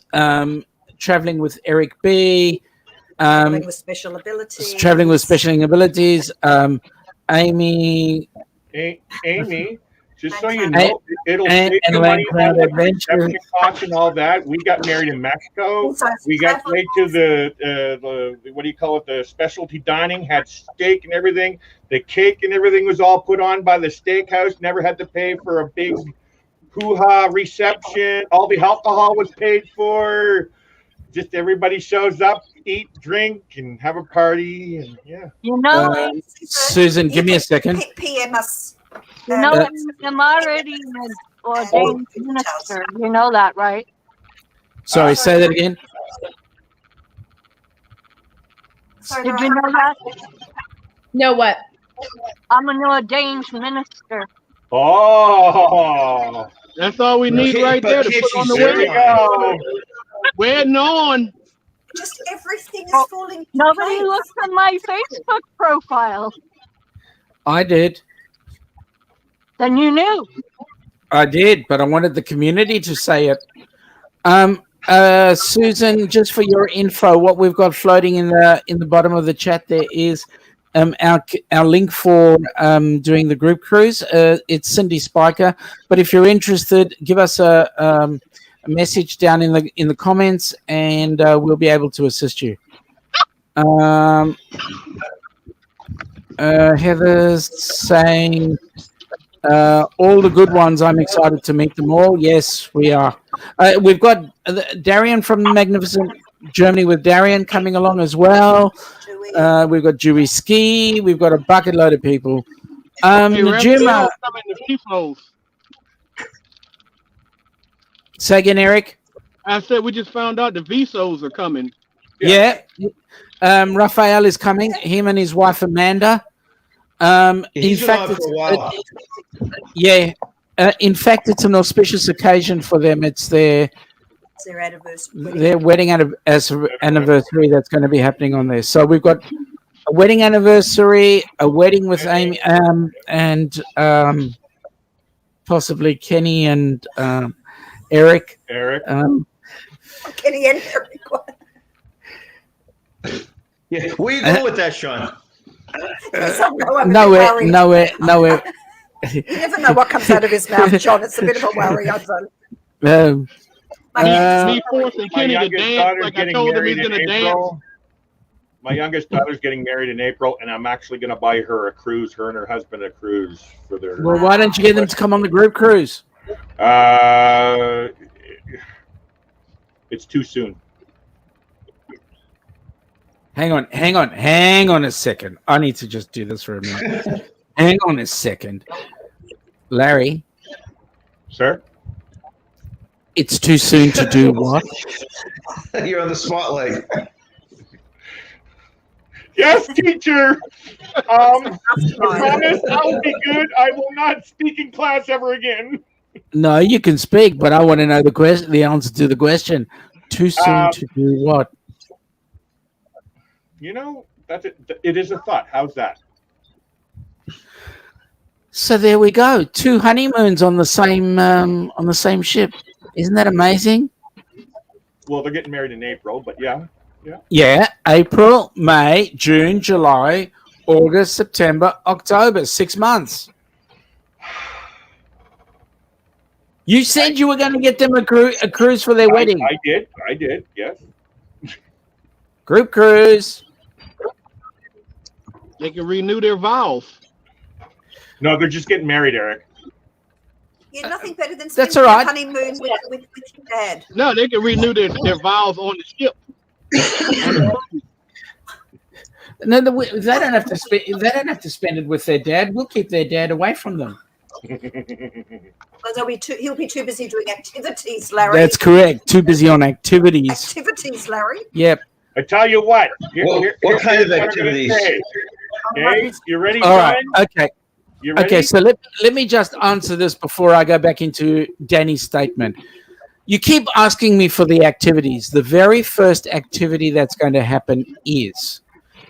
Traveling with Eric B. Traveling with Special Abilities. Traveling with Special Abilities. Amy. Amy, just so you know, it'll save you and money on the Adventure. reception costs and all that. We got married in Mexico. We got paid to the what do you call it? The specialty dining, had steak and everything. The cake and everything was all put on by the steakhouse. Never had to pay for a big hoo-ha reception. All the alcohol was paid for. Just everybody shows up, eat, drink, and have a party. And yeah. You know, Susan, give me a second. PM us. You know, I'm already an ordained minister. You know that, right? Sorry, say that again. Did you know that? Know what? I'm an ordained minister. Oh, That's all we need right there to put on the there we wedding. go. Wedding on. Just everything is Oh, falling into Nobody place. looked at my Facebook profile. I did. Then you knew. I did, but I wanted the community to say it. Susan, just for your info, what we've got floating in the bottom of the chat there is our link for doing the group cruise. It's Cindy Spiker, but if you're interested, give us a message down in the comments, and we'll be able to assist you. Heather's saying all the good ones. I'm excited to meet them all. Yes, we are. We've got Darian from Magnificent Germany with Darian coming along as well. We've got Dewey Ski. We've got a bucket load of people. Najuma. Say again, Eric. I said we just found out the Visos are coming. Yeah. Raphael is coming. Him and his wife Amanda. He's been on for a while. In fact, it's an auspicious occasion for them. It's their wedding anniversary that's going to be happening on there. So we've got a wedding anniversary, a wedding with Amy, and possibly Kenny and Eric. Kenny and Eric. Yeah, where you going with that, Sean? Nowhere. You never know what comes out of his mouth, John. It's a bit of a worry, I think. Me forcing Kenny to dance like I told him he's going to dance. My youngest daughter's getting married in April, and I'm actually going to buy her a cruise, her and her husband a cruise for their... Well, why don't you get them to come on the group cruise? It's too soon. Hang on a second. I need to just do this for a minute. Hang on a second. Larry. Sir? It's too soon to do what? You're on the spotlight. Yes, teacher. I promise I'll be good. I will not speak in class ever again. No, you can speak, but I want to know the answer to the question. Too soon to do what? You know, it is a thought. How's that? So there we go. 2 honeymoons on the same ship. Isn't that amazing? Well, they're getting married in April, but yeah. Yeah, April, May, June, July, August, September, October, 6 months. You said you were going to get them a cruise for their wedding. I did, yes. Group cruise. They can renew their vows. No, they're just getting married, Eric. Yeah, nothing better than That's spending all right. a honeymoon with your dad. No, they can renew their vows on the ship. No, they don't have to spend. They don't have to spend it with their dad. We'll keep their dad away from them. Well, he'll be too busy doing activities, Larry. That's correct. Too busy on activities. Activities, Larry. Yep. I tell you what. What kind of activities? Okay, you ready? All right. Okay. You ready? Okay. So let me just answer this before I go back into Danny's statement. You keep asking me for the activities. The very first activity that's going to happen is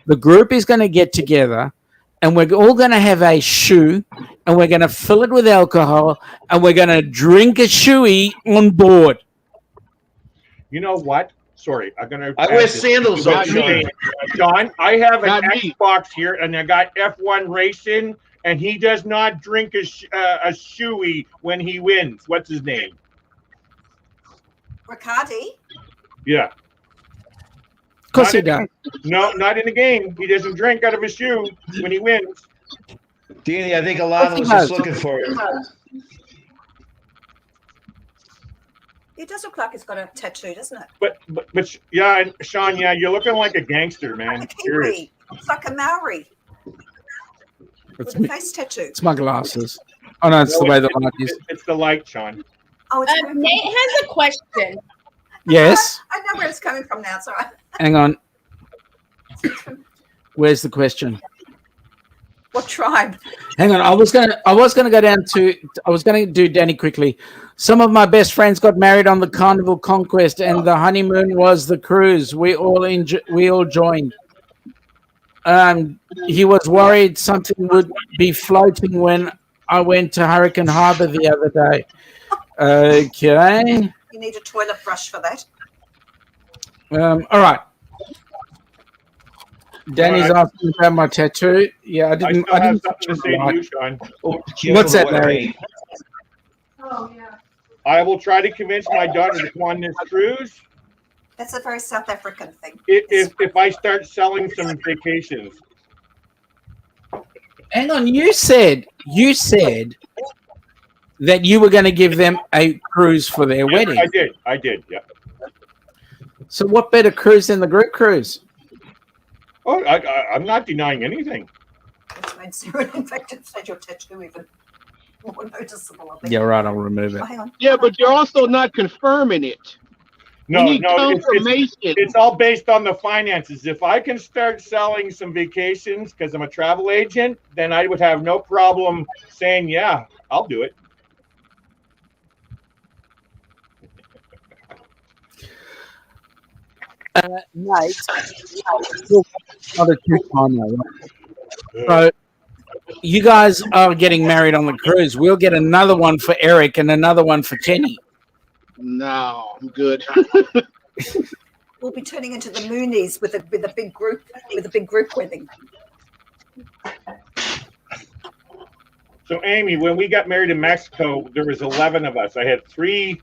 the group is going to get together and we're all going to have a shoe and we're going to fill it with alcohol and we're going to drink a shoey on board. You know what? Sorry, I'm going to... I wear sandals, though, Sean. John, I have an Not me. Xbox here and I got F1 Racing and he does not drink a shoey when he wins. What's his name? Riccardi. Yeah. Of course he does. No, not in the game. He doesn't drink out of his shoe when he wins. Danny, I think Alana was just looking for it. It does look like it's got a tattoo, doesn't it? But yeah, and Sean, yeah, you're looking like a gangster, man. Like a Kiwi. It's like a Maori with a face tattoo. It's my glasses. Oh no, it's the way the light is. It's the light, Sean. Oh, it's Nate has a question. Yes. I know where it's coming from now. It's all right. Hang on. Where's the question? What tribe? Hang on, I was gonna do Danny quickly. Some of my best friends got married on the Carnival Conquest, and the honeymoon was the cruise. We all joined. He was worried something would be floating when I went to Hurricane Harbor the other day. Okay. You need a toilet brush for that. All right. Danny's asking about my tattoo. Yeah, I didn't something to say to you, Sean. What's that, Larry? I will try to convince my daughter to come on this cruise That's a very South African thing. if I start selling some vacations. Hang on, you said that you were going to give them a cruise for their wedding. I did, yeah. So what better cruise than the group cruise? Oh, I'm not denying anything. Which made Sarah, in fact, it made your tattoo even more noticeable. I think. Yeah, right. I'll remove it. Oh, hang on. Yeah, but you're also not confirming it. No, You need confirmation. it's all based on the finances. If I can start selling some vacations because I'm a travel agent, then I would have no problem saying, yeah, I'll do it. Mate, not a two-timer, right? So you guys are getting married on the cruise. We'll get another one for Eric and another one for Kenny. No, I'm good. We'll be turning into the Moonies with a big group wedding. So, Amy, when we got married in Mexico, there was 11 of us. I had three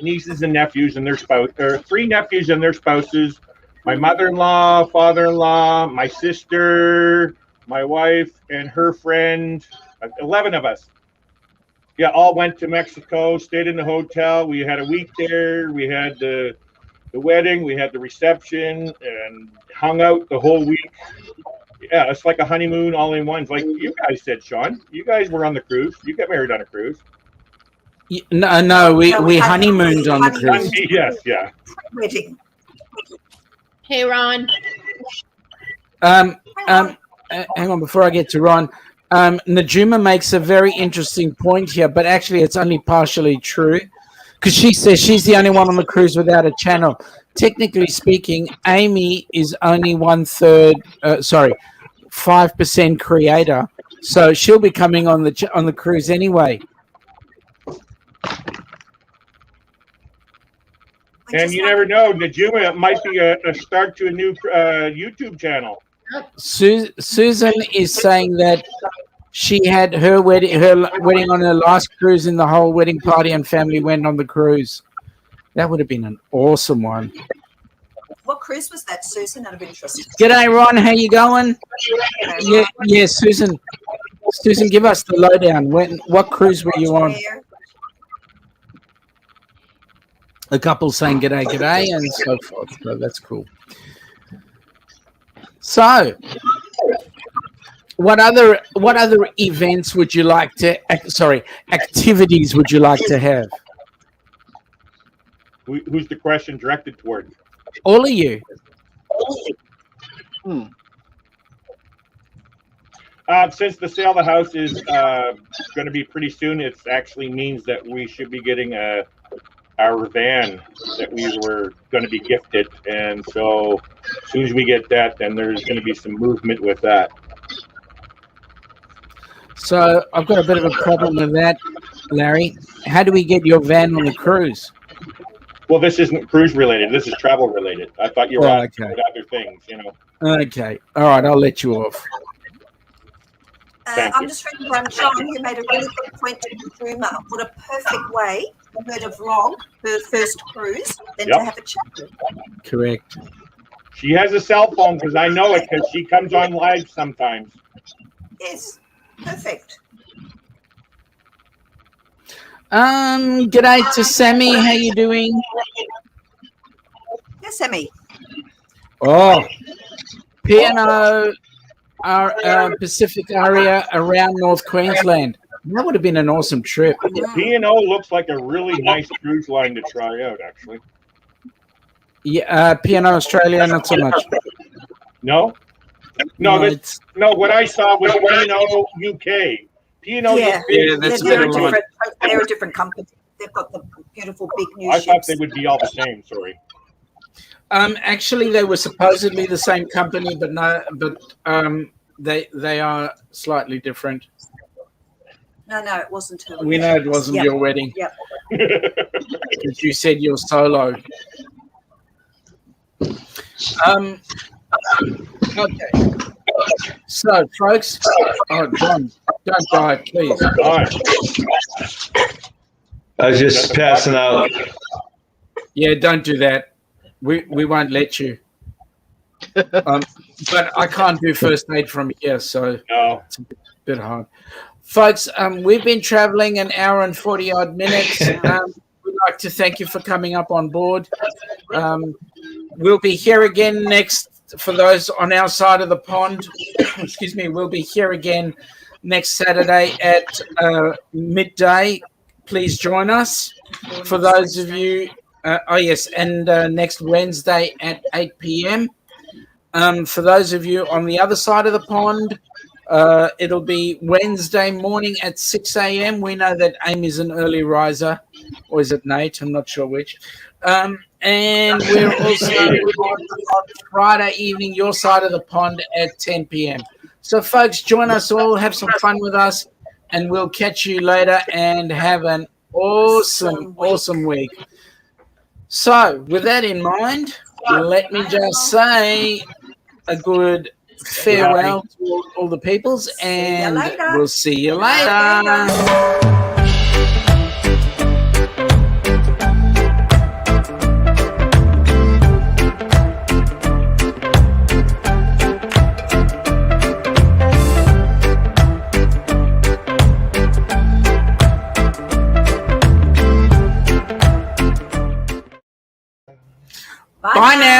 nieces and nephews and their spouse, or 3 nephews and their spouses, my mother-in-law, father-in-law, my sister, my wife, and her friend. 11 of us. Yeah, all went to Mexico, stayed in the hotel. We had a week there. We had the wedding, we had the reception, and hung out the whole week. Yeah, it's like a honeymoon all in one. Like you guys said, Sean. You guys were on the cruise. You got married on a cruise. No, we honeymooned on the cruise. Yes, yeah. Wedding. Hey, Ron. Hang on, before I get to Ron, Najuma makes a very interesting point here, but actually it's only partially true because she says she's the only one on the cruise without a channel. Technically speaking, Amy is only 5% creator, so she'll be coming on the cruise anyway. And you never know, Najuma might be a start to a new YouTube channel. Susan is saying that she had her wedding on her last cruise, and the whole wedding party and family went on the cruise. That would have been an awesome one. What cruise was that, Susan? Out of interest. G'day, Ron. How you going? Yeah, Susan. Susan, give us the lowdown. What cruise were you on? A couple saying g'day, g'day, and so forth. So that's cool. So, what other events would you like to? Activities would you like to have? Who's the question directed toward? All of you. Since the sale of the house is going to be pretty soon, it actually means that we should be getting our van that we were going to be gifted, and so as soon as we get that, then there's going to be some movement with that. So I've got a bit of a problem with that, Larry. How do we get your van on the cruise? Well, this isn't cruise related. This is travel related. I thought you were asking about other things, Okay. All right. I'll let you off. I'm just reading Brunch. You made a really good point to Kuma. What a perfect way for her to vlog her first cruise than to have a chat. Correct. She has a cell phone because I know it because she comes on live sometimes. Yes. Perfect. G'day to Sammy. How you doing? Yes, Sammy. Oh, P&O, our Pacific area around North Queensland. That would have been an awesome trip. P&O looks like a really nice cruise line to try out, actually. Yeah, P&O Australia, not so much. No? No, what I saw was P&O UK. P&O Yeah, that's they're a different company. They've got the beautiful big new I ships. thought they would be all the same. Sorry. Actually, they were supposedly the same company, but they are slightly different. No, it wasn't her. We know it wasn't your wedding. Yep. Because you said you're solo. Okay. So, folks, John, don't die, please. I was just passing out. Yeah, don't do that. We won't let you. But I can't do first aid from here, so it's a bit hard. Folks, we've been traveling an hour and 40-odd minutes. We'd like to thank you for coming up on board. We'll be here again next, for those on our side of the pond, excuse me, we'll be here again next Saturday at midday. Please join us. For those of you, and next Wednesday at 8 p.m. For those of you on the other side of the pond, it'll be Wednesday morning at 6 a.m. We know that Amy's an early riser, or is it Nate? I'm not sure which. And we're also on Friday evening, your side of the pond at 10 p.m. So, folks, join us all, have some fun with us, and we'll catch you later and have an awesome week. So, with that in mind, let me just say a good farewell to all the peoples, and we'll see you later. Bye now.